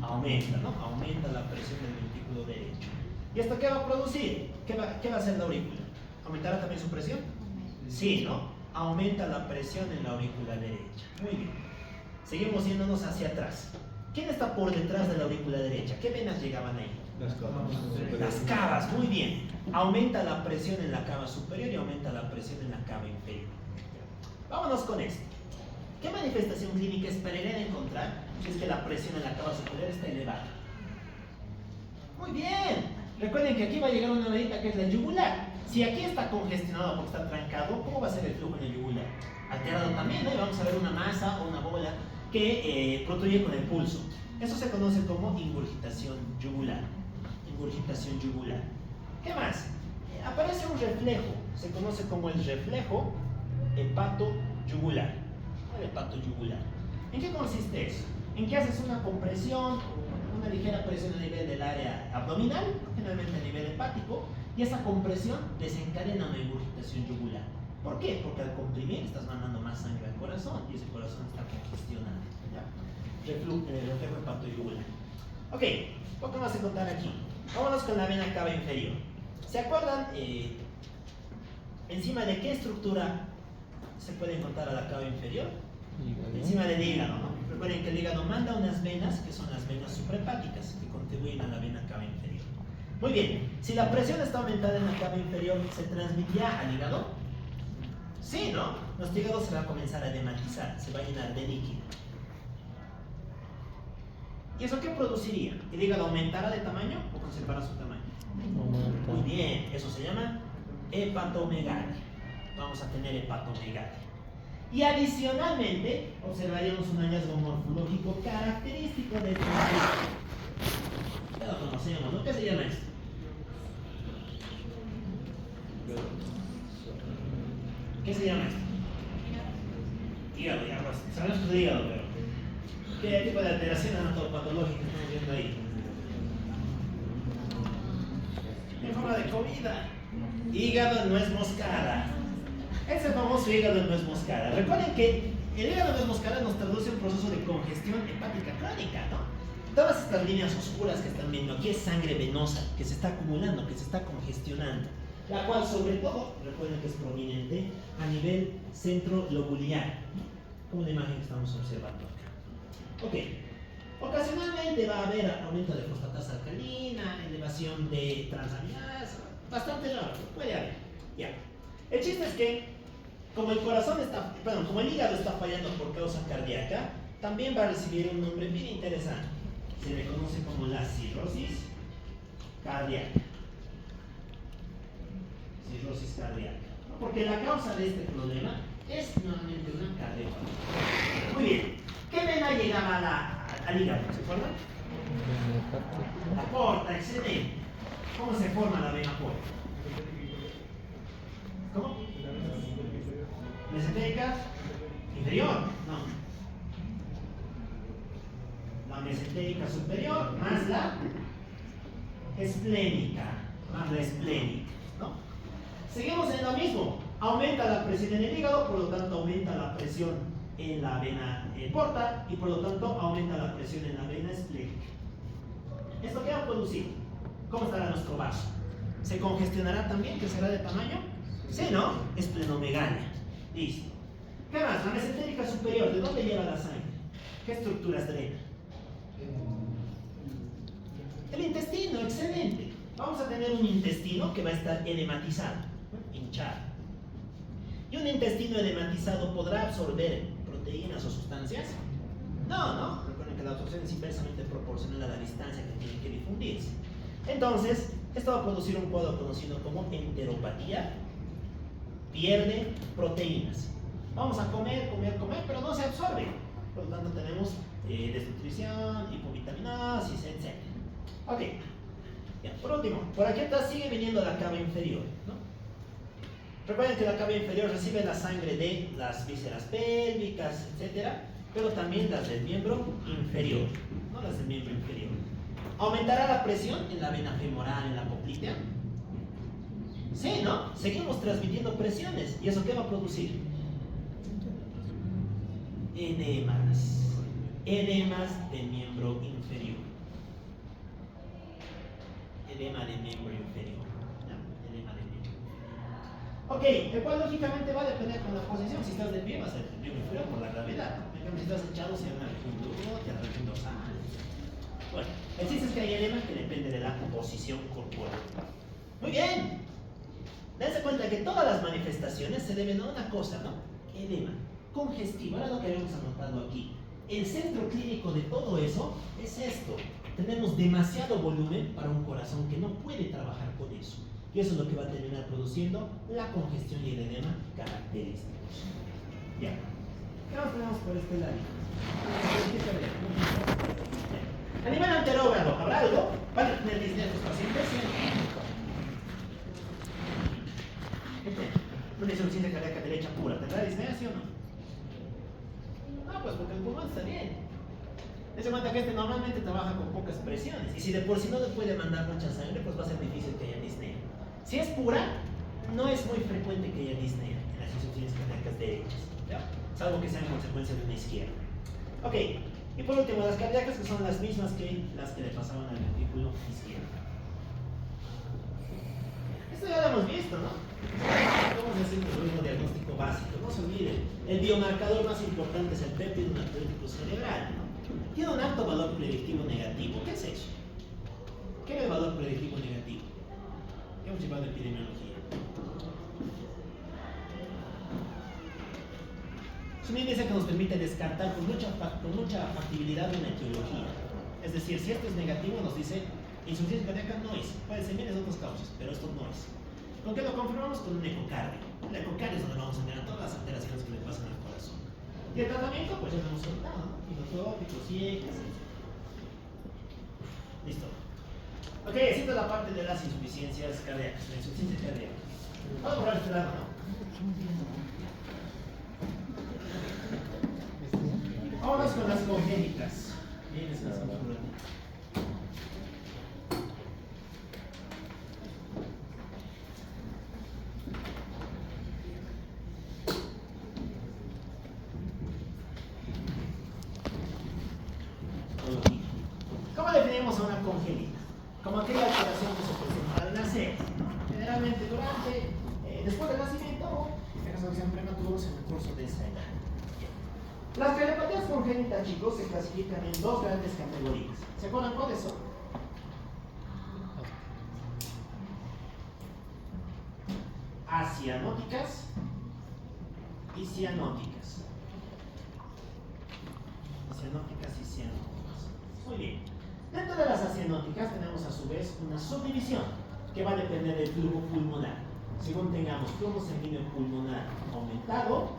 Aumenta, ¿no? Aumenta la presión del ventrículo derecho. ¿Y esto qué va a producir? ¿Qué va a hacer la aurícula? ¿Aumentará también su presión? Sí, ¿no? Aumenta la presión en la aurícula derecha. Muy bien. Seguimos yéndonos hacia atrás. ¿Quién está por detrás de la aurícula derecha? ¿Qué venas llegaban ahí? Las cavas, muy bien. Aumenta la presión en la cava superior y aumenta la presión en la cava inferior. Vámonos con esto. ¿Qué manifestación clínica esperarían encontrar si es que la presión en la cava superior está elevada? Muy bien. Recuerden que aquí va a llegar una venita que es la yugular. Si aquí está congestionado porque está trancado, ¿cómo va a ser el flujo en el yugular? Alterado también, ¿no? Y vamos a ver una masa o una bola que protruye con el pulso. Eso se conoce como ingurgitación yugular. Ingurgitación yugular. ¿Qué más? Aparece un reflejo. Se conoce como el reflejo hepato-yugular. El hepato-yugular. ¿En qué consiste eso? En que haces una compresión, una ligera presión a nivel del área abdominal, generalmente a nivel hepático, y esa compresión desencadena una ingurgitación yugular. ¿Por qué? Porque al comprimir estás mandando más sangre al corazón y ese corazón está congestionado. Reflejo hepato-yugular. Ok, poco más a contar aquí. Vámonos con la vena cava inferior. ¿Se acuerdan encima de qué estructura se puede encontrar a la cava inferior? Encima del hígado, ¿no? Recuerden que el hígado manda unas venas que son las venas suprahepáticas que contribuyen a la vena cava inferior. Muy bien, si la presión está aumentada en la cava inferior, ¿se transmitirá al hígado? Sí, ¿no? Nuestro hígado se va a comenzar a edematizar, se va a llenar de líquido. ¿Y eso qué produciría? ¿El hígado aumentará de tamaño o conservará su tamaño? Muy bien, eso se llama hepatomegalia. Vamos a tener hepatomegalia. Y adicionalmente, observaríamos un hallazgo morfológico característico de este tipo. Ya lo conocemos, ¿no? ¿Qué se llama esto? ¿Qué se llama esto? Hígado, ya, pues, sabemos que es el hígado, pero ¿qué tipo de alteración anatopatológica estamos viendo ahí? En forma de comida. Hígado en nuez moscada. Ese famoso hígado en nuez moscada. Recuerden que el hígado en nuez moscada nos traduce un proceso de congestión hepática crónica, ¿no? Todas estas líneas oscuras que están viendo aquí es sangre venosa que se está acumulando, que se está congestionando, la cual sobre todo, recuerden que es prominente a nivel centrolobular, como la imagen que estamos observando acá. Ok, ocasionalmente va a haber aumento de fosfatasa alcalina, elevación de transaminasas, bastante raro, puede haber, ya. El chiste es que como el como el hígado está fallando por causa cardíaca, también va a recibir un nombre bien interesante. Se le conoce como la cirrosis cardíaca. Cirrosis cardíaca. Porque la causa de este problema es normalmente una cardiopatía. Muy bien. ¿Qué vena llegaba al hígado? ¿Se acuerdan? La porta, excelente. ¿Cómo se forma la vena porta? ¿Cómo? ¿Mesentérica? ¿Inferior? No. superior más la esplénica, ¿no? Seguimos en lo mismo. Aumenta la presión en el hígado, por lo tanto aumenta la presión en la vena porta y por lo tanto aumenta la presión en la vena esplénica. ¿Esto qué va a producir? ¿Cómo estará nuestro vaso? ¿Se congestionará también? ¿Que será de tamaño? Sí, ¿no? Esplenomegalia. Listo. ¿Qué más? La mesentérica superior, ¿de dónde lleva la sangre? ¿Qué estructuras drena? El intestino, excelente. Vamos a tener un intestino que va a estar edematizado, hinchado. ¿Y un intestino edematizado podrá absorber proteínas o sustancias? No. Recuerden que la absorción es inversamente proporcional a la distancia que tiene que difundirse. Entonces, esto va a producir un cuadro conocido como enteropatía. Pierde proteínas. Vamos a comer, pero no se absorbe. Por lo tanto, tenemos desnutrición, hipovitaminosis, etc. Ok. Bien, por último, por aquí atrás sigue viniendo la cava inferior, ¿no? Recuerden que la cava inferior recibe la sangre de las vísceras pélvicas, etc., pero también las del miembro inferior, no las del miembro inferior. ¿Aumentará la presión en la vena femoral, en la poplitea? Sí, ¿no? Seguimos transmitiendo presiones. ¿Y eso qué va a producir? Edemas. Edemas del miembro inferior. Edema del miembro inferior. ¿No? Edema del miembro inferior. Ok, el cual lógicamente va a depender con la posición. Si estás de pie, va a ser el miembro inferior por la gravedad. En cambio, si estás echado, se llama la región glútea, la región dorsal. Bueno, el chiste es que hay edema que depende de la posición corporal. Muy bien. Dense cuenta que todas las manifestaciones se deben a una cosa, ¿no? Edema congestivo. Ahora lo que habíamos anotado aquí. El centro clínico de todo eso es esto. Tenemos demasiado volumen para un corazón que no puede trabajar con eso. Y eso es lo que va a terminar produciendo la congestión y el edema característicos. Ya. ¿Qué más tenemos por este lado? A nivel anterógrado, ¿habrá algo? ¿Van a tener disnea estos pacientes? Una insuficiencia cardíaca derecha pura, ¿tendrá disnea, sí o no? No, pues porque el pulmón está bien. Dense cuenta que normalmente trabaja con pocas presiones y si de por sí no le puede mandar mucha sangre, pues va a ser difícil que haya disnea. Si es pura, no es muy frecuente que haya disnea en las insuficiencias cardíacas derechas, ¿ya? Salvo que sean consecuencia de una izquierda. Ok, y por último, las cardíacas que son las mismas que las que le pasaban al ventrículo izquierdo. Esto ya lo hemos visto, ¿no? Vamos a hacer un mismo diagnóstico básico. No se olviden, el biomarcador más importante es el péptido natriúrico cerebral, ¿no? Tiene un alto valor predictivo negativo. ¿Qué es eso? ¿Qué es el valor predictivo negativo? ¿Qué hemos llevado epidemiología? Es un índice que nos permite descartar con mucha factibilidad una etiología. Es decir, si esto es negativo, nos dice insuficiencia cardíaca no es. Pueden ser miles de otras causas, pero esto no es. ¿Con qué lo confirmamos? Con un ecocardio. El ecocardio es donde vamos a mirar todas las alteraciones que le pasan al corazón. Y el tratamiento, pues ya lo hemos contado, ¿no? Inotrópicos, IECAS, etc. Listo. Ok, esta es la parte de las insuficiencias cardíacas, la insuficiencia cardíaca. Vamos a borrar este lado, ¿no? Vámonos con las congénitas. Bien, es las congénitas. ¿Cómo definimos a una congénita? Como aquella alteración que se presenta al nacer, generalmente después del nacimiento o, en caso de que sean prematuros, en el curso de esa edad. Las cardiopatías congénitas, chicos, se clasifican en dos grandes categorías. ¿Se acuerdan cuáles son? Acianóticas y cianóticas. Acianóticas y cianóticas. Muy bien. Dentro de las acianóticas tenemos a su vez una subdivisión que va a depender del flujo pulmonar. Según tengamos flujo sanguíneo pulmonar aumentado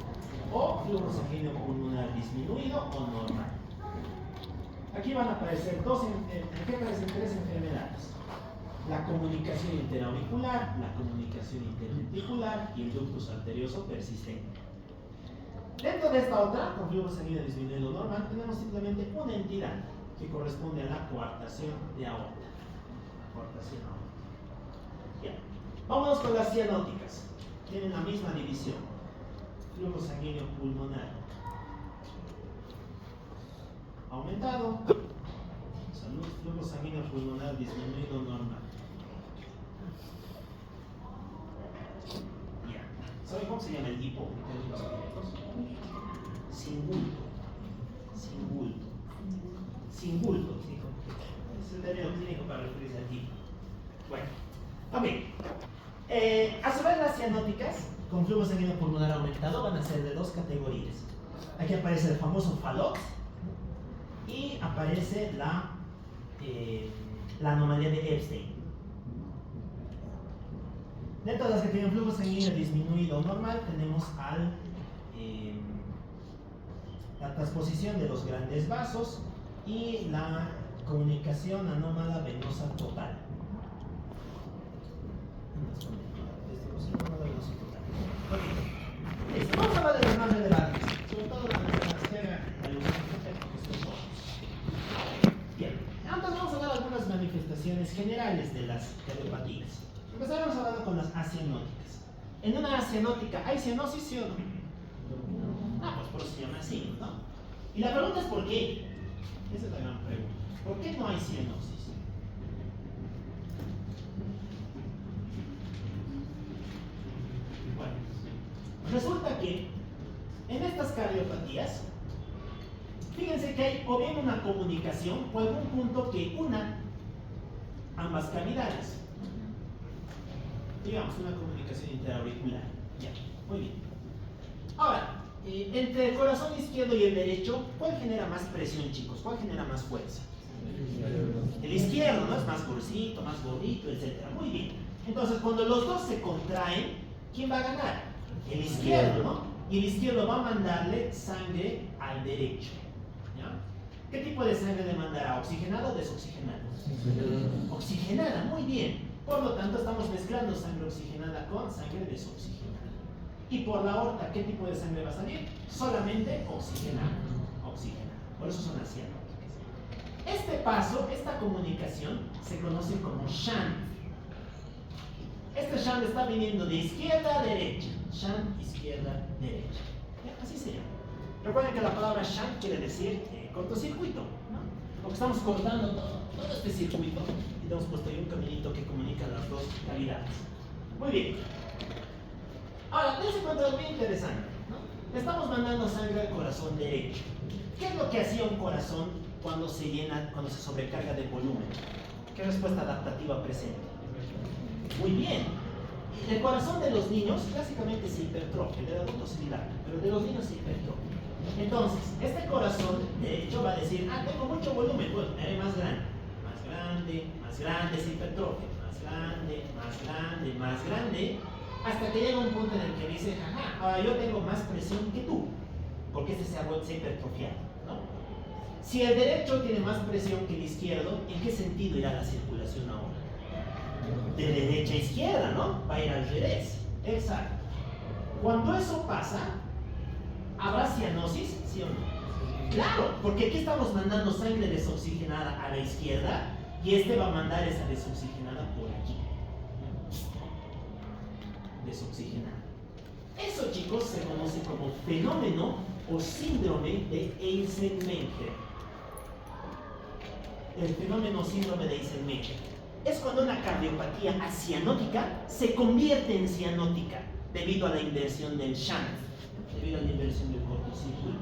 o flujo sanguíneo pulmonar disminuido o normal. Aquí van a aparecer tres enfermedades. La comunicación interauricular, la comunicación interventricular y el ductus arterioso persistente. Dentro de esta otra, con flujo sanguíneo disminuido o normal, tenemos simplemente una entidad, que corresponde a la coartación de aorta. Coartación aorta. Bien. Vámonos con las cianóticas. Tienen la misma división. Flujo sanguíneo pulmonar aumentado. Salud, flujo sanguíneo pulmonar disminuido normal. Ya. ¿Saben cómo se llama el hipo? Sin bulto. Sin bulto. Sin bulto. Es el término clínico para referirse al hipo. Bueno. Ok. A su vez, las cianóticas con flujo sanguíneo pulmonar aumentado van a ser de dos categorías. Aquí aparece el famoso FALOX y aparece la anomalía de Epstein. Dentro de las que tienen flujo sanguíneo disminuido o normal, tenemos la transposición de los grandes vasos y la comunicación anómala venosa total. Okay. Listo. Vamos a hablar de los más relevantes, sobre todo las que hagan alusión porque son todos. Bien, antes vamos a dar algunas manifestaciones generales de las cardiopatías. Empezaremos hablando con las acianóticas. En una acianótica, ¿hay cianosis, sí o no? Pues por eso se llama así, ¿no? Y la pregunta es ¿por qué? Esa es la gran pregunta. ¿Por qué no hay cianosis? Bueno, resulta que en estas cardiopatías, fíjense que hay o bien una comunicación o algún punto que una ambas cavidades. Digamos, una comunicación interauricular. Ya, muy bien. Ahora, entre el corazón izquierdo y el derecho, ¿cuál genera más presión, chicos? ¿Cuál genera más fuerza? El izquierdo, ¿no? Es más gordito, etc. Muy bien. Entonces, cuando los dos se contraen, ¿quién va a ganar? El izquierdo, ¿no? Y el izquierdo va a mandarle sangre al derecho. ¿Ya? ¿Qué tipo de sangre le mandará? ¿Oxigenada o desoxigenada? Oxigenada, muy bien. Por lo tanto, estamos mezclando sangre oxigenada con sangre desoxigenada. Y por la aorta, ¿qué tipo de sangre va a salir? Solamente oxigenada. Oxigenada. Por eso son acianóticas. Este paso, esta comunicación, se conoce como shunt. Este shunt está viniendo de izquierda a derecha. Shunt, izquierda, derecha. ¿Ya? Así se llama. Recuerden que la palabra shunt quiere decir cortocircuito, ¿no? Porque estamos cortando todo este circuito y le hemos puesto ahí un caminito que comunica las dos cavidades. Muy bien. Ahora, dense cuenta de algo muy interesante, ¿no? Le estamos mandando sangre al corazón derecho. ¿Qué es lo que hacía un corazón cuando se llena, cuando se sobrecarga de volumen? ¿Qué respuesta adaptativa presenta? Muy bien. El corazón de los niños clásicamente se hipertrofia, el del adulto se dilata, pero el de los niños se hipertrofia. Entonces, este corazón derecho va a decir, tengo mucho volumen, bueno, me haré más grande. Más grande, se hipertrofia. Más grande, hasta que llega un punto en el que dice, ahora yo tengo más presión que tú, porque este se ha hipertrofiado, ¿no? Si el derecho tiene más presión que el izquierdo, ¿en qué sentido irá la circulación ahora? De derecha a izquierda, ¿no? Va a ir al revés. Exacto. Cuando eso pasa, ¿habrá cianosis? ¿Sí o no? Claro, porque aquí estamos mandando sangre desoxigenada a la izquierda y este va a mandar esa desoxigenada por aquí. Desoxigenada. Eso, chicos, se conoce como fenómeno o síndrome de Eisenmenger. El fenómeno síndrome de Eisenmenger es cuando una cardiopatía acianótica se convierte en cianótica debido a la inversión del shunt, debido a la inversión del cortocircuito.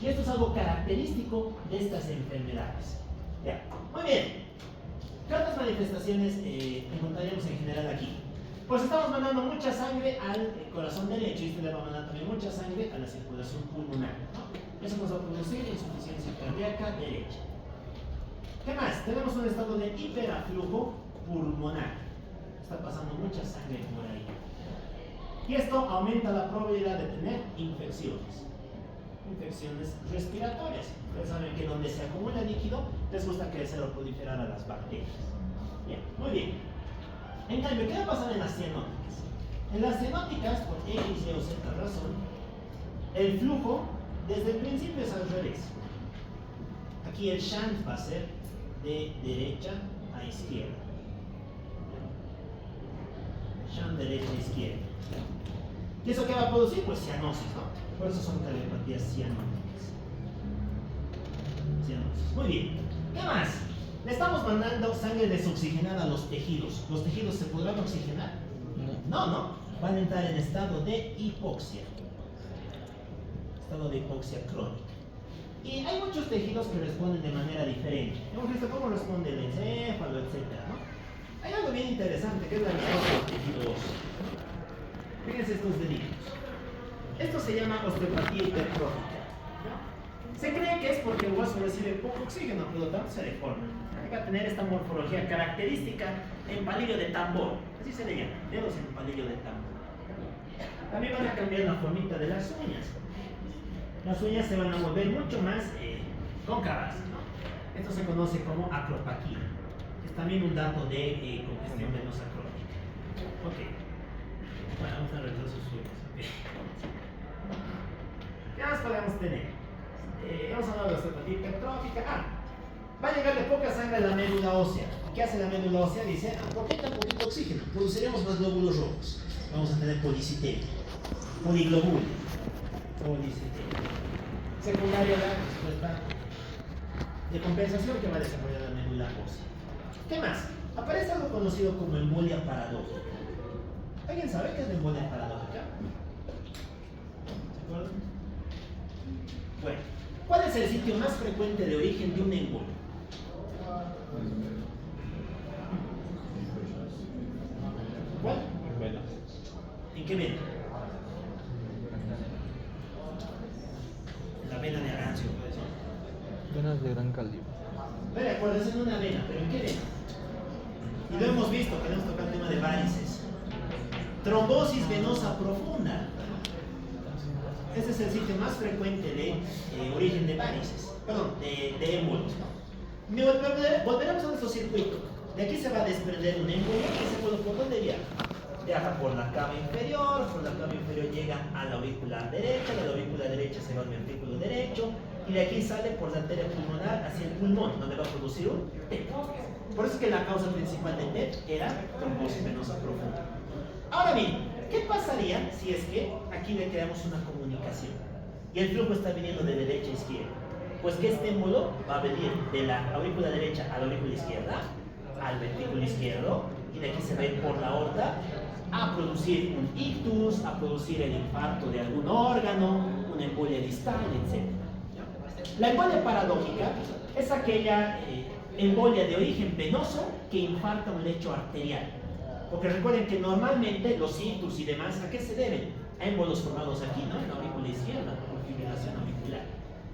Y esto es algo característico de estas enfermedades. Ya. Muy bien. ¿Qué otras manifestaciones encontraríamos en general aquí? Pues estamos mandando mucha sangre al corazón derecho y este le va a mandar también mucha sangre a la circulación pulmonar, ¿no? Eso nos va a producir insuficiencia cardíaca derecha. ¿Qué más? Tenemos un estado de hiperaflujo pulmonar. Está pasando mucha sangre por ahí. Y esto aumenta la probabilidad de tener infecciones. Infecciones respiratorias. Ustedes saben que donde se acumula líquido, les gusta crecer o proliferar a las bacterias. Bien, muy bien. En cambio, ¿qué va a pasar en las cianóticas? En las cianóticas, por X, Y o Z razón, el flujo desde el principio es al revés. Aquí aquí el shunt va a ser de derecha a izquierda. Shunt derecha a izquierda. ¿Y eso qué va a producir? Pues cianosis, ¿no? Por eso son cardiopatías cianóticas. Cianosis. Muy bien. ¿Qué más? Le estamos mandando sangre desoxigenada a los tejidos. ¿Los tejidos se podrán oxigenar? No, no. Van a entrar en estado de hipoxia. Estado de hipoxia crónica. Y hay muchos tejidos que responden de manera diferente. Hemos visto cómo responde el encéfalo, etc., ¿no? Hay algo bien interesante que es la respuesta del tejido óseo. Fíjense estos deditos. Esto se llama osteopatía hipertrófica. Se cree que es porque el hueso recibe poco oxígeno, por lo tanto se deforma. Va a tener esta morfología característica en palillo de tambor. Así se le llama, dedos en palillo de tambor. También van a cambiar la formita de las uñas. Las uñas se van a volver mucho más cóncavas, ¿no? Esto se conoce como acropaquía. Es también un dato de congestión venosa crónica. Ok. Bueno, vamos a revisar sus uñas. Okay. ¿Qué más podemos tener? Hemos hablado de la osteopatía hipertrófica. Va a llegar de poca sangre a la médula ósea. ¿Qué hace la médula ósea? Dice, ¿por qué tan poquito oxígeno? Produciremos más glóbulos rojos. Vamos a tener policitemia, poliglobulia, policitemia. Secundaria la respuesta de compensación que va a desarrollar la médula ósea. ¿Qué más? Aparece algo conocido como embolia paradójica. ¿Alguien sabe qué es la embolia paradójica? ¿Se acuerdan? Bueno, ¿cuál es el sitio más frecuente de origen de un embolio? ¿Cuál? ¿En qué vena? En la vena de Arancio, puede ser.
Venas de gran calibre.
Pero acuérdense, en una vena, ¿pero en qué vena? Y lo hemos visto, que hemos tocado el tema de varices. Trombosis venosa profunda. Ese es el sitio más frecuente de origen de varices, perdón, de émbolos. Volveremos a nuestro circuito. De aquí se va a desprender un émbolo. ¿Ese émbolo por dónde viaja? Viaja por la cava inferior, llega a la aurícula derecha, de la aurícula derecha se va al ventrículo derecho, y de aquí sale por la arteria pulmonar hacia el pulmón, donde va a producir un TEP. Por eso es que la causa principal del TEP era trombosis venosa profunda. Ahora bien, ¿qué pasaría si es que aquí le creamos una comunicación y el flujo está viniendo de derecha a izquierda? Pues que este émbolo va a venir de la aurícula derecha a la aurícula izquierda, al ventrículo izquierdo, y de aquí se va a ir por la aorta a producir un ictus, a producir el infarto de algún órgano, una embolia distal, etc. La embolia paradójica es aquella embolia de origen venoso que infarta un lecho arterial. Porque recuerden que normalmente los ictus y demás, ¿a qué se deben? A émbolos formados aquí, ¿no? En la aurícula izquierda, por fibrilación auricular.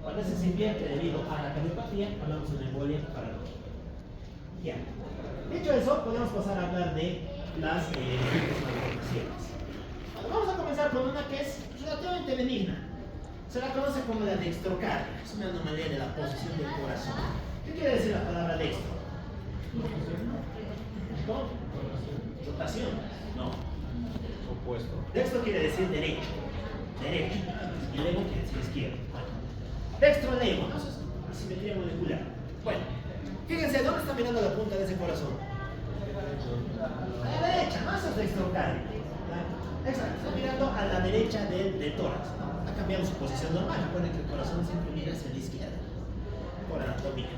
Cuando se invierte debido a la cardiopatía, hablamos de una embolia paradójica. Ya. Dicho eso, podemos pasar a hablar de las malformaciones. Bueno, vamos a comenzar con una que es relativamente benigna. Se la conoce como la dextrocardia. Es una anomalía de la posición del corazón. ¿Qué quiere decir la palabra dextro? ¿Cómo? Rotación. No.
Opuesto.
Dextro quiere decir derecho. Derecho. Y levo quiere decir izquierdo. Bueno. Dextro levo, ¿no? Eso es asimetría molecular. Bueno. Fíjense, ¿dónde está mirando la punta de ese corazón? A la derecha, ¿no? Eso es dextrocardia. Exacto, está mirando a la derecha del tórax, ¿no? Ha cambiado su posición normal. Recuerden que el corazón siempre mira hacia la izquierda, por anatomía.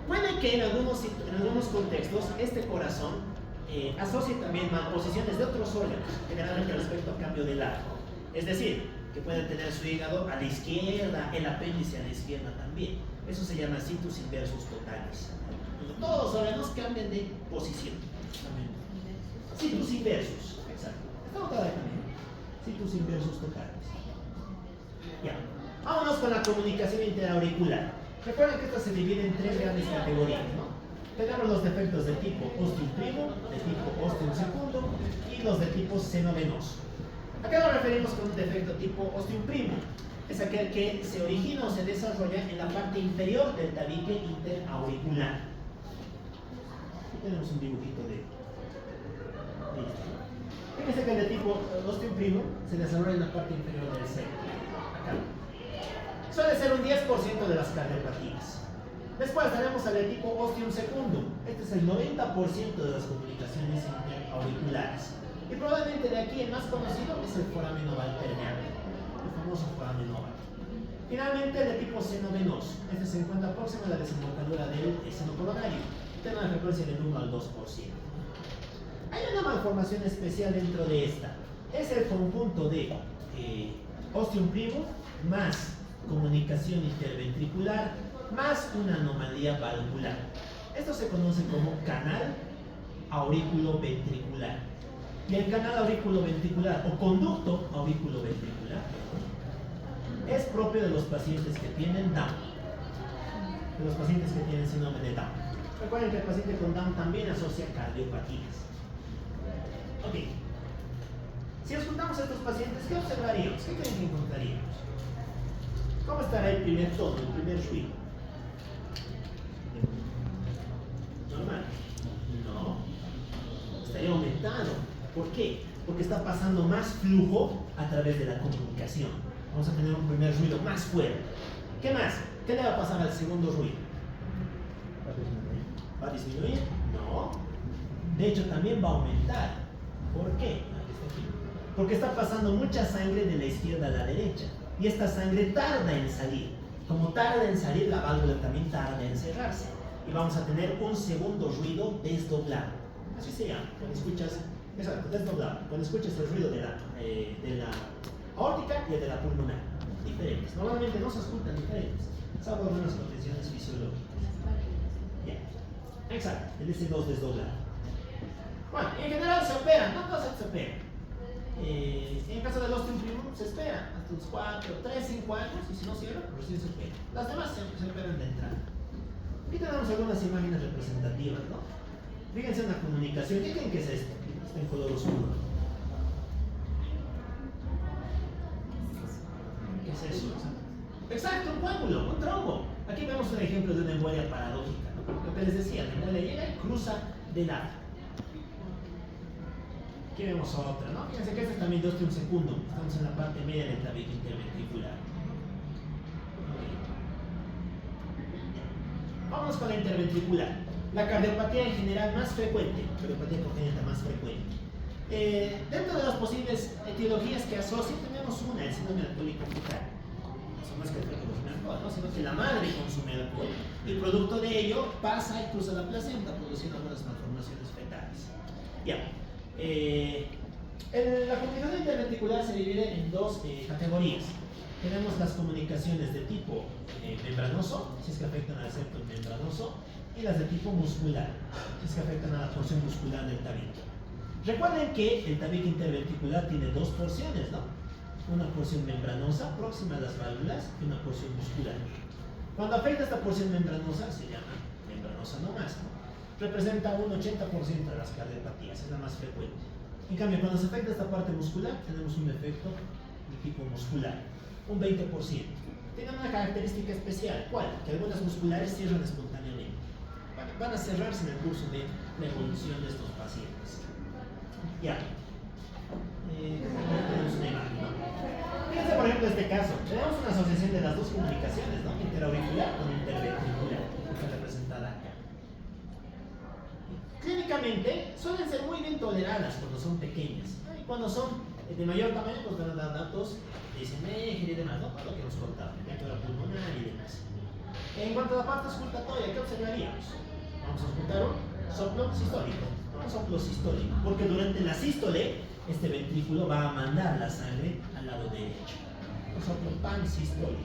Puede que en algunos contextos este corazón asocie también malposiciones de otros órganos, generalmente respecto al cambio de lado. Es decir, que pueden tener su hígado a la izquierda, el apéndice a la izquierda también. Eso se llama situs inversus totalis. Todos los órganos cambian de posición. Situs inversus, exacto. Está notado ahí también. Situs inversus totalis. Ya. Vámonos con la comunicación interauricular. Recuerden que esta se divide en tres grandes categorías, ¿no? Tenemos los defectos de tipo ostium primo, de tipo ostium secundo y los de tipo seno venoso. ¿A qué nos referimos con un defecto tipo ostium primo? Es aquel que se origina o se desarrolla en la parte inferior del tabique interauricular. Aquí tenemos un dibujito de listo. Fíjense que el de tipo ostium primo se desarrolla en la parte inferior del seno. Acá. Suele ser un 10% de las cardiopatías. Después tenemos al tipo ostium secundum. Este es el 90% de las comunicaciones interauriculares. Y probablemente de aquí el más conocido es el foramen oval permeable, el famoso foramen oval. Finalmente, el de tipo seno venoso. Este se encuentra próximo a la desembocadura del seno coronario. Tiene una frecuencia del 1 al 2%. Hay una malformación especial dentro de esta. Es el conjunto de ostium primum más comunicación interventricular más una anomalía valvular. Esto se conoce como canal aurículo-ventricular. Y el canal aurículo-ventricular o conducto aurículo-ventricular es propio de los pacientes que tienen Down, de los pacientes que tienen síndrome de Down. Recuerden que el paciente con Down también asocia cardiopatías. Ok. Si escuchamos a estos pacientes, ¿qué observaríamos? ¿Qué creen que encontraríamos? ¿Cómo estará el primer tono, el primer ruido? ¿Normal? No. Estaría aumentado. ¿Por qué? Porque está pasando más flujo a través de la comunicación. Vamos a tener un primer ruido más fuerte. ¿Qué más? ¿Qué le va a pasar al segundo ruido? ¿Va a disminuir? No. De hecho, también va a aumentar. ¿Por qué? Porque está pasando mucha sangre de la izquierda a la derecha. Y esta sangre tarda en salir. Como tarda en salir, la válvula también tarda en cerrarse. Y vamos a tener un segundo ruido desdoblado. Así se llama. Cuando escuchas, exacto, desdoblado. Cuando escuchas el ruido de la aórtica y el de la pulmonar. Diferentes. Normalmente no se escuchan diferentes, salvo algunas condiciones fisiológicas. Ya. Exacto. El S2 desdoblado. Bueno, en general se operan, no todas se operan. En el caso del ostium primum se espera hasta los 4, 3, 5 años y si no cierra, recién se opera. Las demás se operan de entrada. Aquí tenemos algunas imágenes representativas, ¿no? Fíjense en la comunicación. ¿Qué creen que es esto? Está en color oscuro. ¿Qué es eso? Exacto, un coágulo, un trombo. Aquí vemos un ejemplo de una embolia paradójica, ¿no? Lo que les decía, la embolia llega y cruza de lado. Aquí vemos otra, ¿no? Fíjense que este es también de ostium secundum. Estamos en la parte media del tabique interventricular. Vamos con la interventricular. La cardiopatía en general más frecuente, cardiopatía congénita más frecuente. Dentro de las posibles etiologías que asocian, tenemos una, el síndrome alcohólico fetal. Eso no es que el feto consume alcohol, ¿no? Sino que la madre consume alcohol y producto de ello pasa y cruza la placenta, produciendo algunas malformaciones fetales. Ya. La comunicación interventricular se divide en dos categorías. Tenemos las comunicaciones de tipo membranoso, si es que afectan al septo membranoso, y las de tipo muscular, si es que afectan a la porción muscular del tabique. Recuerden que el tabique interventricular tiene dos porciones, ¿no? Una porción membranosa próxima a las válvulas y una porción muscular. Cuando afecta esta porción membranosa, se llama membranosa nomás, ¿no? Representa un 80% de las cardiopatías, es la más frecuente. En cambio, cuando se afecta esta parte muscular, tenemos un efecto de tipo muscular, un 20%. Tiene una característica especial, ¿cuál? Que algunas musculares cierran espontáneamente. Van a cerrarse en el curso de la evolución de estos pacientes. Ya. Tenemos una imagen, ¿no? Fíjense, por ejemplo, este caso. Tenemos una asociación de las dos comunicaciones, ¿no? Interauricular con interventricular, que está representada acá. Clínicamente suelen ser muy bien toleradas cuando son pequeñas, ¿no? Y cuando son de mayor tamaño, pues van a dar datos de Eisenmenger y demás, ¿no? Para lo que nos contaba, metáfora pulmonar y demás. En cuanto a la parte auscultatoria, ¿qué observaríamos? Vamos a escuchar un soplo sistólico. Un soplo sistólico, porque durante la sístole, este ventrículo va a mandar la sangre al lado derecho. Un soplo pansistólico.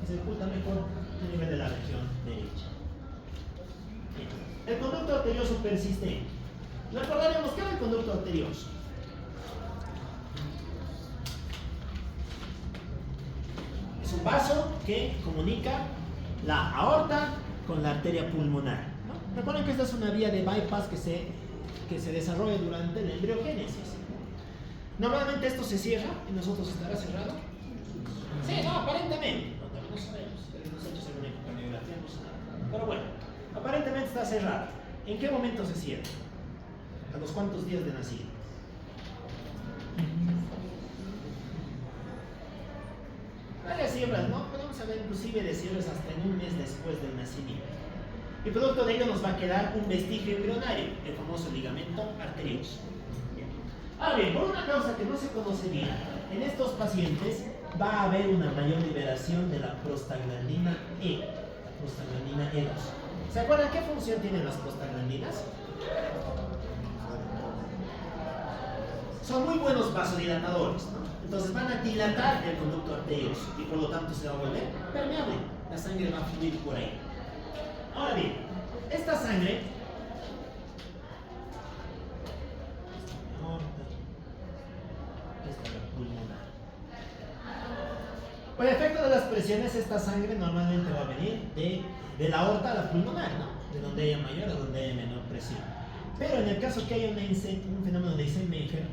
Y se ejecuta mejor a nivel de la región derecha. Bien. El conducto arterioso persistente. Recordaremos que era el conducto arterioso. Es un vaso que comunica la aorta con la arteria pulmonar, ¿no? Recuerden que esta es una vía de bypass que se desarrolla durante la embriogénesis. Normalmente esto se cierra, y nosotros estará cerrado. Sí, no, aparentemente. No sabemos. Hemos hecho según la ecocardiografía, no sabemos. Pero bueno, aparentemente está cerrado. ¿En qué momento se cierra? ¿A los cuántos días de nacido? Varias cifras, ¿no? Pero podemos hablar inclusive de cierres hasta en un mes después del nacimiento. Y producto de ello nos va a quedar un vestigio embrionario, el famoso ligamento arterioso. Ahora bien, por una causa que no se conoce bien, en estos pacientes va a haber una mayor liberación de la prostaglandina E, la prostaglandina E2. ¿Se acuerdan qué función tienen las prostaglandinas? Son muy buenos vasodilatadores, ¿no? Entonces van a dilatar el conducto arterioso y por lo tanto se va a volver permeable. La sangre va a fluir por ahí. Ahora bien, esta sangre por efecto de las presiones, esta sangre normalmente va a venir de la aorta a la pulmonar, ¿no? De donde haya mayor a donde haya menor presión. Pero en el caso que haya un fenómeno de Eisenmenger,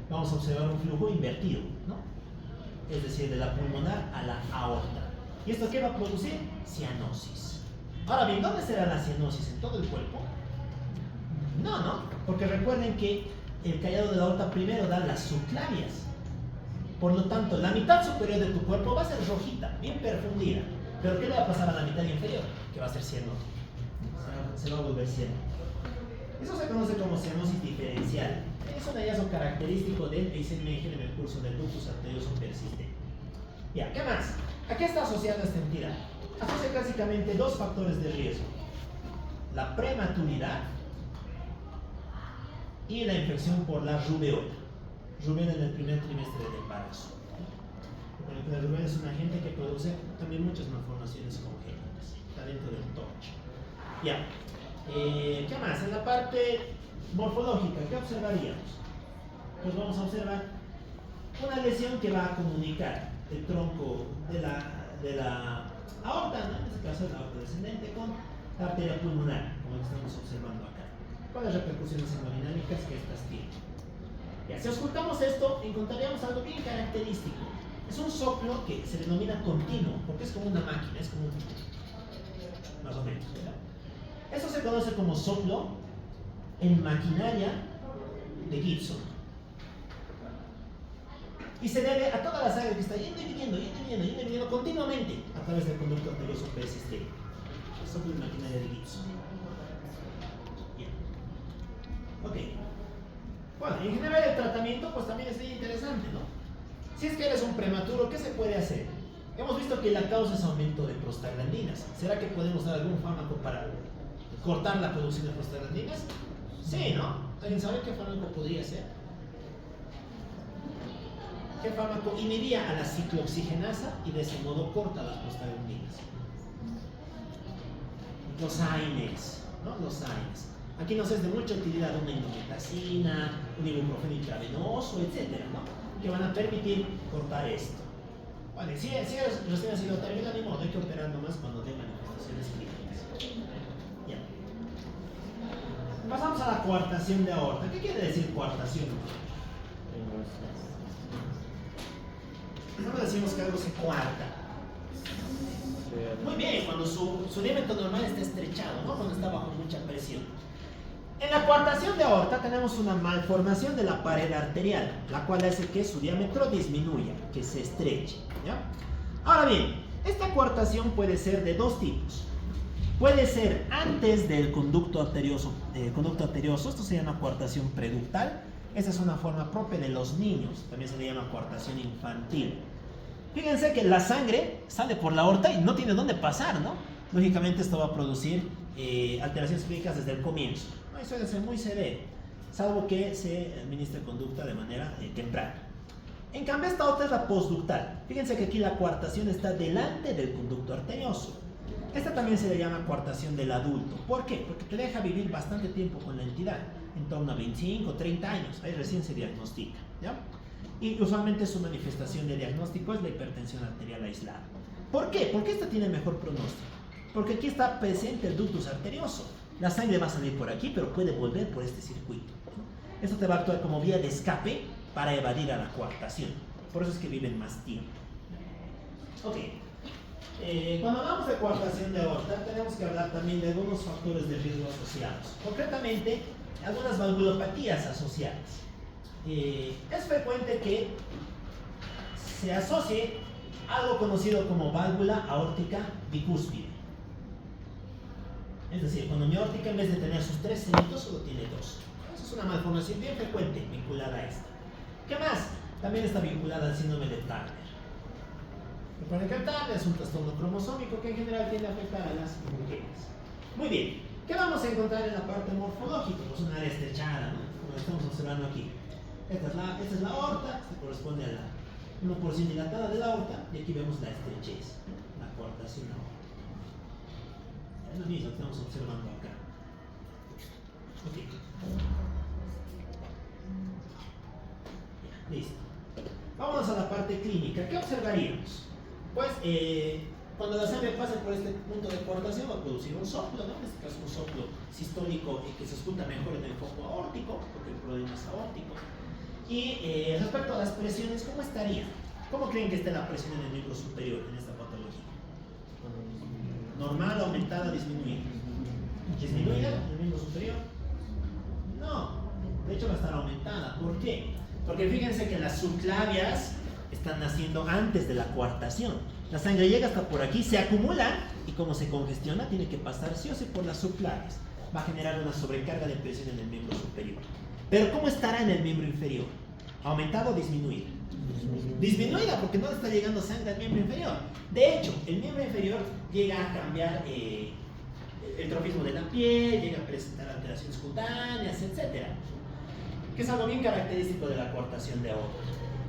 vamos a observar un flujo invertido, ¿no? Es decir, de la pulmonar a la aorta. ¿Y esto qué va a producir? Cianosis. Ahora bien, ¿dónde será la cianosis? ¿En todo el cuerpo? No, porque recuerden que el callado de la aorta primero da las subclavias. Por lo tanto, la mitad superior de tu cuerpo va a ser rojita, bien perfundida. ¿Pero qué le va a pasar a la mitad inferior? Que va a ser cianosis. Se va a volver ciano. Eso se conoce como cianosis diferencial. Es un hallazgo característico del Eisenmenger en el curso del ductus arterioso persistente. Ya, ¿qué más? ¿A qué está asociada esta entidad? Asocia básicamente dos factores de riesgo: la prematuridad y la infección por la rubeola. Rubeola en el primer trimestre del embarazo. La rubeola es un agente que produce también muchas malformaciones congénitas. Está dentro del TORCH. Ya. ¿Qué más? En la parte morfológica, ¿qué observaríamos? Pues vamos a observar una lesión que va a comunicar el tronco de la aorta, ¿no? En este caso la aorta descendente, con la arteria pulmonar, como estamos observando acá. Con las repercusiones hemodinámicas que estas tienen. Ya, si ocultamos esto, encontraríamos algo bien característico. Es un soplo que se denomina continuo, porque es como una máquina, es como un... más o menos, ¿verdad? Eso se conoce como soplo en maquinaria de Gibson. Y se debe a toda la sangre que está yendo y viniendo continuamente a través del conducto arterioso persistente. El soplo en maquinaria de Gibson. Bien. Ok. Bueno, en general el tratamiento pues también es bien interesante, ¿no? Si es que eres un prematuro, ¿qué se puede hacer? Hemos visto que la causa es aumento de prostaglandinas. ¿Será que podemos dar algún fármaco para cortar la producción de prostaglandinas? Sí, ¿no? ¿Alguien sabe qué fármaco podría ser? ¿Qué fármaco inhibía a la ciclooxigenasa y de ese modo corta las prostaglandinas? Los AINES, ¿no? Los AINES. Aquí nos es de mucha utilidad una indometacina, un ibuprofeno intravenoso, etcétera, ¿no? Que van a permitir cortar esto. Vale, si recién ha sido terminado, ni modo, hay que operar nomás cuando dé manifestaciones clínicas. Ya. Pasamos a la coartación de aorta. ¿Qué quiere decir coartación? No decimos que algo se coarta. Muy bien, cuando su diámetro normal está estrechado, ¿no? Cuando está bajo mucha presión. En la coartación de aorta tenemos una malformación de la pared arterial, la cual hace que su diámetro disminuya, que se estreche, ¿ya? Ahora bien, esta coartación puede ser de dos tipos. Puede ser antes del conducto arterioso, esto se llama coartación preductal. Esa es una forma propia de los niños, también se le llama coartación infantil. Fíjense que la sangre sale por la aorta y no tiene dónde pasar, ¿no? Lógicamente esto va a producir alteraciones clínicas desde el comienzo. No suele ser muy severo, salvo que se administre conducta de manera temprana. En cambio, esta otra es la postductal. Fíjense que aquí la coartación está delante del conducto arterioso. Esta también se le llama coartación del adulto. ¿Por qué? Porque te deja vivir bastante tiempo con la entidad, en torno a 25 o 30 años. Ahí recién se diagnostica, ¿ya? Y usualmente su manifestación de diagnóstico es la hipertensión arterial aislada. ¿Por qué? Porque esta tiene mejor pronóstico. Porque aquí está presente el ductus arterioso. La sangre va a salir por aquí, pero puede volver por este circuito. Esto te va a actuar como vía de escape para evadir a la coartación. Por eso es que viven más tiempo. Ok. Cuando hablamos de coartación de aorta, tenemos que hablar también de algunos factores de riesgo asociados. Concretamente, algunas valvulopatías asociadas. Es frecuente que se asocie algo conocido como válvula aórtica bicúspide. Es decir, cuando mi aórtica en vez de tener sus 3 cenitos solo tiene 2. Eso es una malformación bien frecuente vinculada a esta. ¿Qué más? También está vinculada al síndrome de Turner. Recuerden que el Turner es un trastorno cromosómico que en general tiende a afectar a las mujeres. Muy bien, ¿qué vamos a encontrar en la parte morfológica? Pues una área estrechada, ¿no? Como estamos observando aquí. Esta es la aorta, esta corresponde a la una porción dilatada de la aorta, y aquí vemos la estrechez, la coartación aórtica. Es lo mismo que estamos observando acá. Ok. Ya, listo. Vámonos a la parte clínica. ¿Qué observaríamos? Pues cuando la sangre pasa por este punto de coartación va a producir un soplo, ¿no? En este caso un soplo sistólico que se escucha mejor en el foco aórtico, porque el problema es aórtico. Y respecto a las presiones, ¿cómo estaría? ¿Cómo creen que esté la presión en el miembro superior en esta patología? ¿Normal, aumentada, disminuida? ¿Disminuida en el miembro superior? No, de hecho va a estar aumentada. ¿Por qué? Porque fíjense que las subclavias están naciendo antes de la coartación. La sangre llega hasta por aquí, se acumula y como se congestiona tiene que pasar sí o sí por las subclavias. Va a generar una sobrecarga de presión en el miembro superior. Pero ¿cómo estará en el miembro inferior? ¿Aumentada o disminuida? Disminuida, porque no está llegando sangre al miembro inferior. De hecho, el miembro inferior llega a cambiar el trofismo de la piel, llega a presentar alteraciones cutáneas, etc. Que es algo bien característico de la coartación de aorta.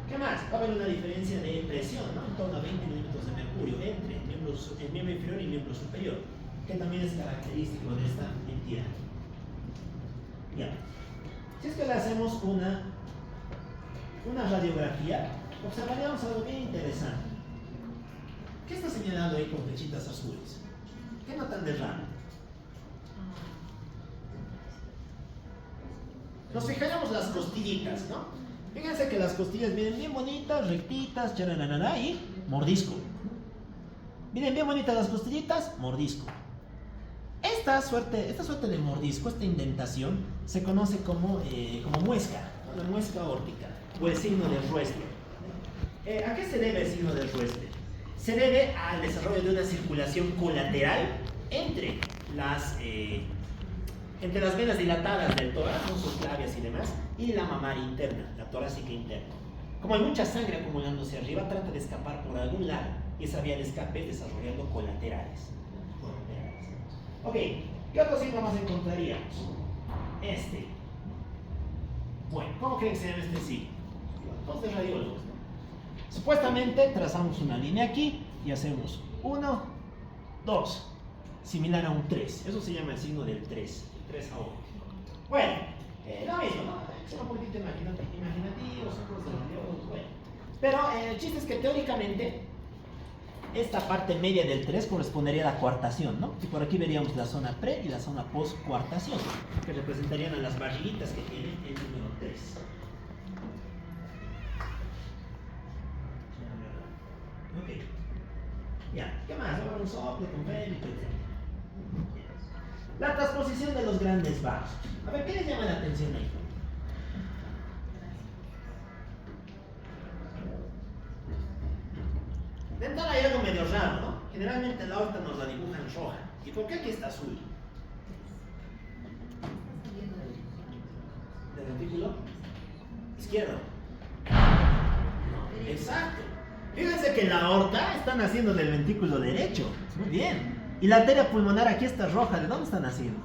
¿Qué más? Va a haber una diferencia de presión, ¿no? En torno a 20 milímetros de mercurio entre el miembro inferior y el miembro superior, que también es característico de esta entidad. Ya. Si es que le hacemos una radiografía, observaríamos algo bien interesante. ¿Qué está señalando ahí con flechitas azules? ¿Qué notan de raro? Nos fijaríamos las costillitas, ¿no? Fíjense que las costillas vienen bien bonitas, rectitas, charalala, y mordisco. Vienen bien bonitas las costillitas, mordisco. Esta suerte de mordisco, esta indentación, se conoce como muesca, la muesca aórtica, o el signo de Roessler. ¿A qué se debe el signo de Roessler? Se debe al desarrollo de una circulación colateral entre las venas dilatadas del tórax, con sus clavias y demás, y la mamaria interna, la torácica interna. Como hay mucha sangre acumulándose arriba, trata de escapar por algún lado, y esa vía de escape desarrollando colaterales. Ok, ¿qué otro signo más encontraríamos? Este. Bueno, ¿cómo creen que se llama este signo? Todos de radiólogos, ¿no? Supuestamente trazamos una línea aquí y hacemos 1, 2, similar a un 3. Eso se llama el signo del 3, el 3 aórtico. Bueno, lo mismo, ¿no? Son un poquitito imaginativos, son cosas de radiólogos, bueno. Pero el chiste es que teóricamente esta parte media del 3 correspondería a la coartación, ¿no? Y por aquí veríamos la zona pre y la zona post-coartación, que representarían a las barriguitas que tiene el número 3. Ok. Ya, ¿qué más? Ahora un soplo, con fémito, etc. La transposición de los grandes vasos. A ver, ¿qué les llama la atención ahí? De entrada hay algo medio raro, ¿no? Generalmente la aorta nos la dibujan roja. ¿Y por qué aquí está azul? ¿Del ventículo izquierdo? No, exacto. Fíjense que la aorta está naciendo del ventículo derecho. Muy bien. Y la arteria pulmonar aquí está roja. ¿De dónde está naciendo?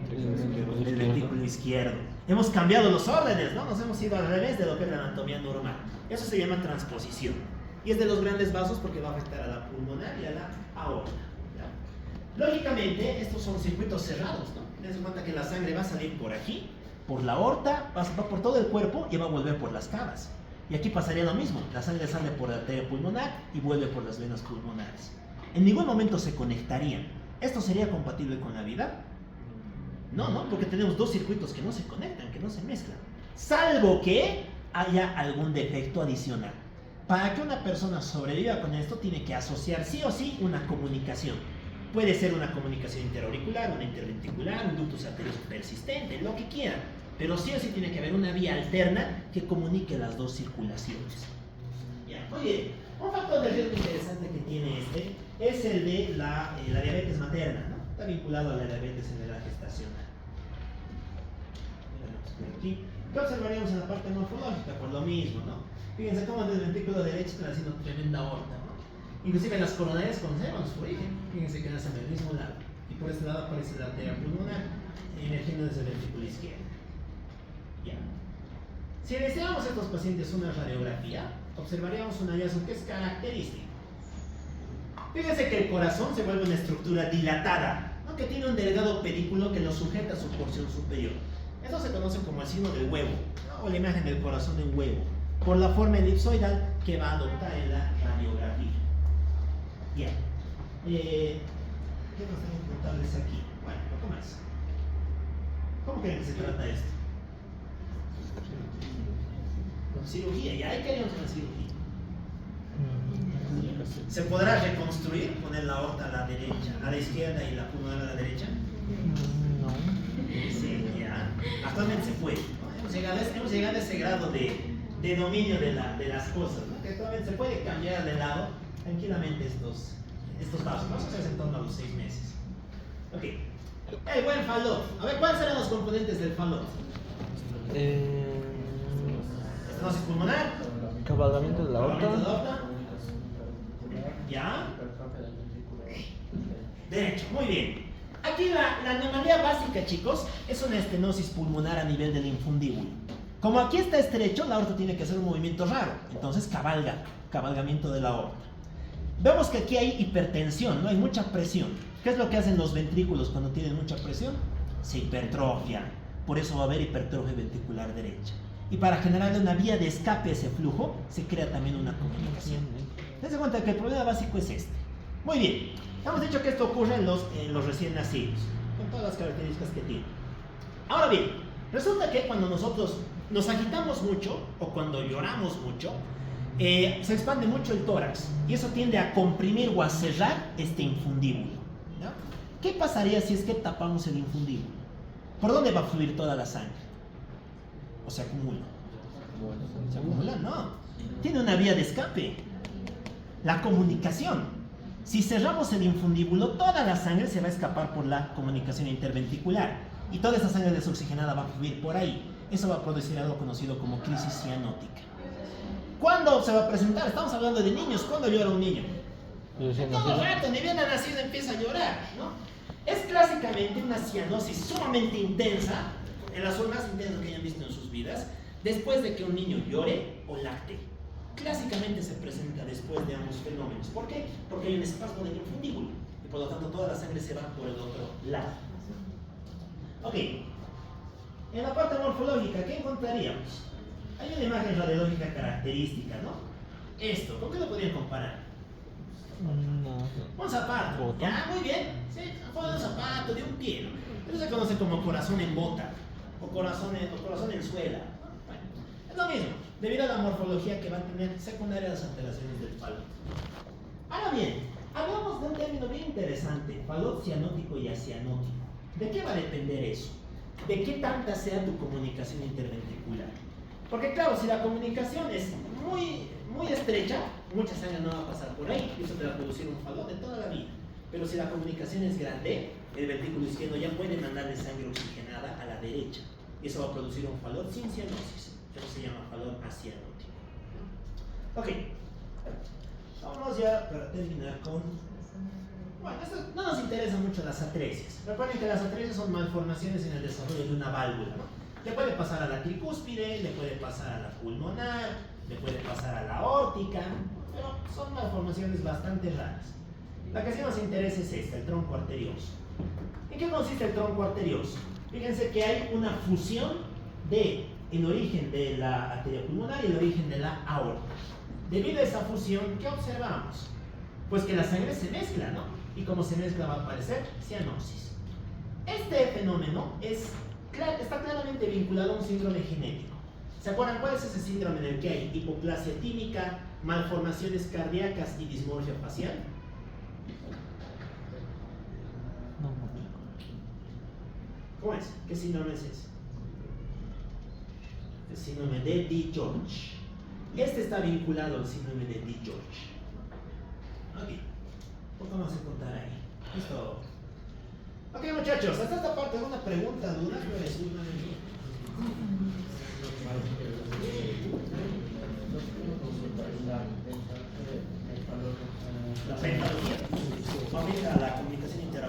Del ventículo izquierdo. Hemos cambiado los órdenes, ¿no? Nos hemos ido al revés de lo que es la anatomía normal. Eso se llama transposición. Y es de los grandes vasos porque va a afectar a la pulmonar y a la aorta, ¿ya? Lógicamente, estos son circuitos cerrados, ¿no? Ten en cuenta que la sangre va a salir por aquí, por la aorta, va por todo el cuerpo y va a volver por las cavas. Y aquí pasaría lo mismo, la sangre sale por la arteria pulmonar y vuelve por las venas pulmonares. En ningún momento se conectarían. ¿Esto sería compatible con la vida? No, no, porque tenemos dos circuitos que no se conectan, que no se mezclan. Salvo que haya algún defecto adicional. Para que una persona sobreviva con esto, tiene que asociar sí o sí una comunicación. Puede ser una comunicación interauricular, una interventricular, un ductus arterioso persistente, lo que quieran. Pero sí o sí tiene que haber una vía alterna que comunique las dos circulaciones. Ya. Oye, un factor de riesgo interesante que tiene este es el de la diabetes materna, ¿no? Está vinculado a la diabetes en la edad gestacional. Aquí. ¿Qué observaríamos en la parte morfológica? Por lo mismo, ¿no? Fíjense cómo desde el ventrículo derecho está haciendo tremenda aorta, ¿no? Inclusive las coronarias conservan su origen. Fíjense que nacen del mismo lado. Y por este lado aparece la arteria pulmonar, emergiendo desde el ventrículo izquierdo. Ya. Si deseamos a estos pacientes una radiografía, observaríamos un hallazgo que es característico. Fíjense que el corazón se vuelve una estructura dilatada, ¿no? Que tiene un delgado pedículo que lo sujeta a su porción superior. Esto se conoce como el signo del huevo, ¿no? O la imagen del corazón en huevo, por la forma elipsoidal que va a adoptar en la radiografía. Bien. ¿Qué nos tengo que contarles aquí? Bueno, poco más. ¿Cómo creen que se trata esto? Con cirugía, ya hay que haríamos una cirugía. ¿Se podrá reconstruir? Poner la aorta a la derecha, a la izquierda y la pulmonar a la derecha.
No.
Sí, ya. Actualmente se puede, ¿no? Hemos llegado a ese grado de dominio de las cosas, ¿no? Que actualmente se puede cambiar de lado tranquilamente estos vasos. Vamos a hacer en torno a los 6 meses. Ok. El buen falot. A ver, ¿cuáles serán los componentes del falot? Estenosis pulmonar.
Cabalgamiento de la
Cabalgamiento de la
aorta.
aorta. ¿Ya? Derecho, muy bien. Aquí la anomalía básica, chicos, es una estenosis pulmonar a nivel del infundíbulo. Como aquí está estrecho, la aorta tiene que hacer un movimiento raro. Entonces cabalgamiento de la aorta. Vemos que aquí hay hipertensión, ¿no? Hay mucha presión. ¿Qué es lo que hacen los ventrículos cuando tienen mucha presión? Se hipertrofian. Por eso va a haber hipertrofia ventricular derecha. Y para generarle una vía de escape a ese flujo, se crea también una comunicación. Dense cuenta que el problema básico es este. Muy bien, hemos dicho que esto ocurre en los recién nacidos, con todas las características que tiene. Ahora bien, resulta que cuando nosotros nos agitamos mucho, o cuando lloramos mucho, se expande mucho el tórax, y eso tiende a comprimir o a cerrar este infundíbulo, ¿no? ¿Qué pasaría si es que tapamos el infundíbulo? ¿Por dónde va a fluir toda la sangre? ¿O se acumula? ¿Se acumula? No. Tiene una vía de escape. La comunicación. Si cerramos el infundíbulo, toda la sangre se va a escapar por la comunicación interventricular. Y toda esa sangre desoxigenada va a fluir por ahí. Eso va a producir algo conocido como crisis cianótica. ¿Cuándo se va a presentar? Estamos hablando de niños. ¿Cuándo llora un niño? Todo rato, ni bien ha nacido empieza a llorar, ¿no? Es clásicamente una cianosis sumamente intensa, en las formas más intensas que hayan visto en sus vidas, después de que un niño llore o lacte. Clásicamente se presenta después de ambos fenómenos. ¿Por qué? Porque hay un espasmo del infundíbulo y por lo tanto toda la sangre se va por el otro lado. Ok. En la parte morfológica, ¿qué encontraríamos? Hay una imagen radiológica característica, ¿no? Esto, ¿con qué lo podrían comparar?
No.
Un zapato. Ya, muy bien. Sí, fue de un zapato, de un pie, ¿no? Eso se conoce como corazón en bota o corazón en suela. Bueno, es lo mismo, debido a la morfología que va a tener secundaria las alteraciones del falot. Ahora bien, hablamos de un término bien interesante, falot cianótico y acianótico. ¿De qué va a depender eso? De qué tanta sea tu comunicación interventricular. Porque claro, si la comunicación es muy estrecha, mucha sangre no va a pasar por ahí, y eso te va a producir un falot de toda la vida. Pero si la comunicación es grande, el ventrículo izquierdo ya puede mandarle sangre oxigenada a la derecha. Y eso va a producir un falot sin cianosis. Eso se llama falot acianótico. Ok. Vamos ya para terminar con... Bueno, esto no nos interesa mucho las atresias. Recuerden que las atresias son malformaciones en el desarrollo de una válvula, ¿no? Le puede pasar a la tricúspide, le puede pasar a la pulmonar, le puede pasar a la aórtica, pero son malformaciones bastante raras. La que sí nos interesa es esta, el tronco arterioso. ¿En qué consiste el tronco arterioso? Fíjense que hay una fusión de el origen de la arteria pulmonar y el origen de la aorta. Debido a esa fusión, ¿qué observamos? Pues que la sangre se mezcla, ¿no? Y como se mezcla va a aparecer cianosis. Este fenómeno está claramente vinculado a un síndrome genético. ¿Se acuerdan cuál es ese síndrome en el que hay hipoplasia tímica, malformaciones cardíacas y dismorfia facial? ¿Cómo es? ¿Qué síndrome es ese? El síndrome de DiGeorge. Este está vinculado al síndrome de DiGeorge. Aquí. ¿Por qué vamos a contar ahí? Listo. Ok, muchachos, hasta esta parte, ¿alguna pregunta, duda? La pentología. Vamos a la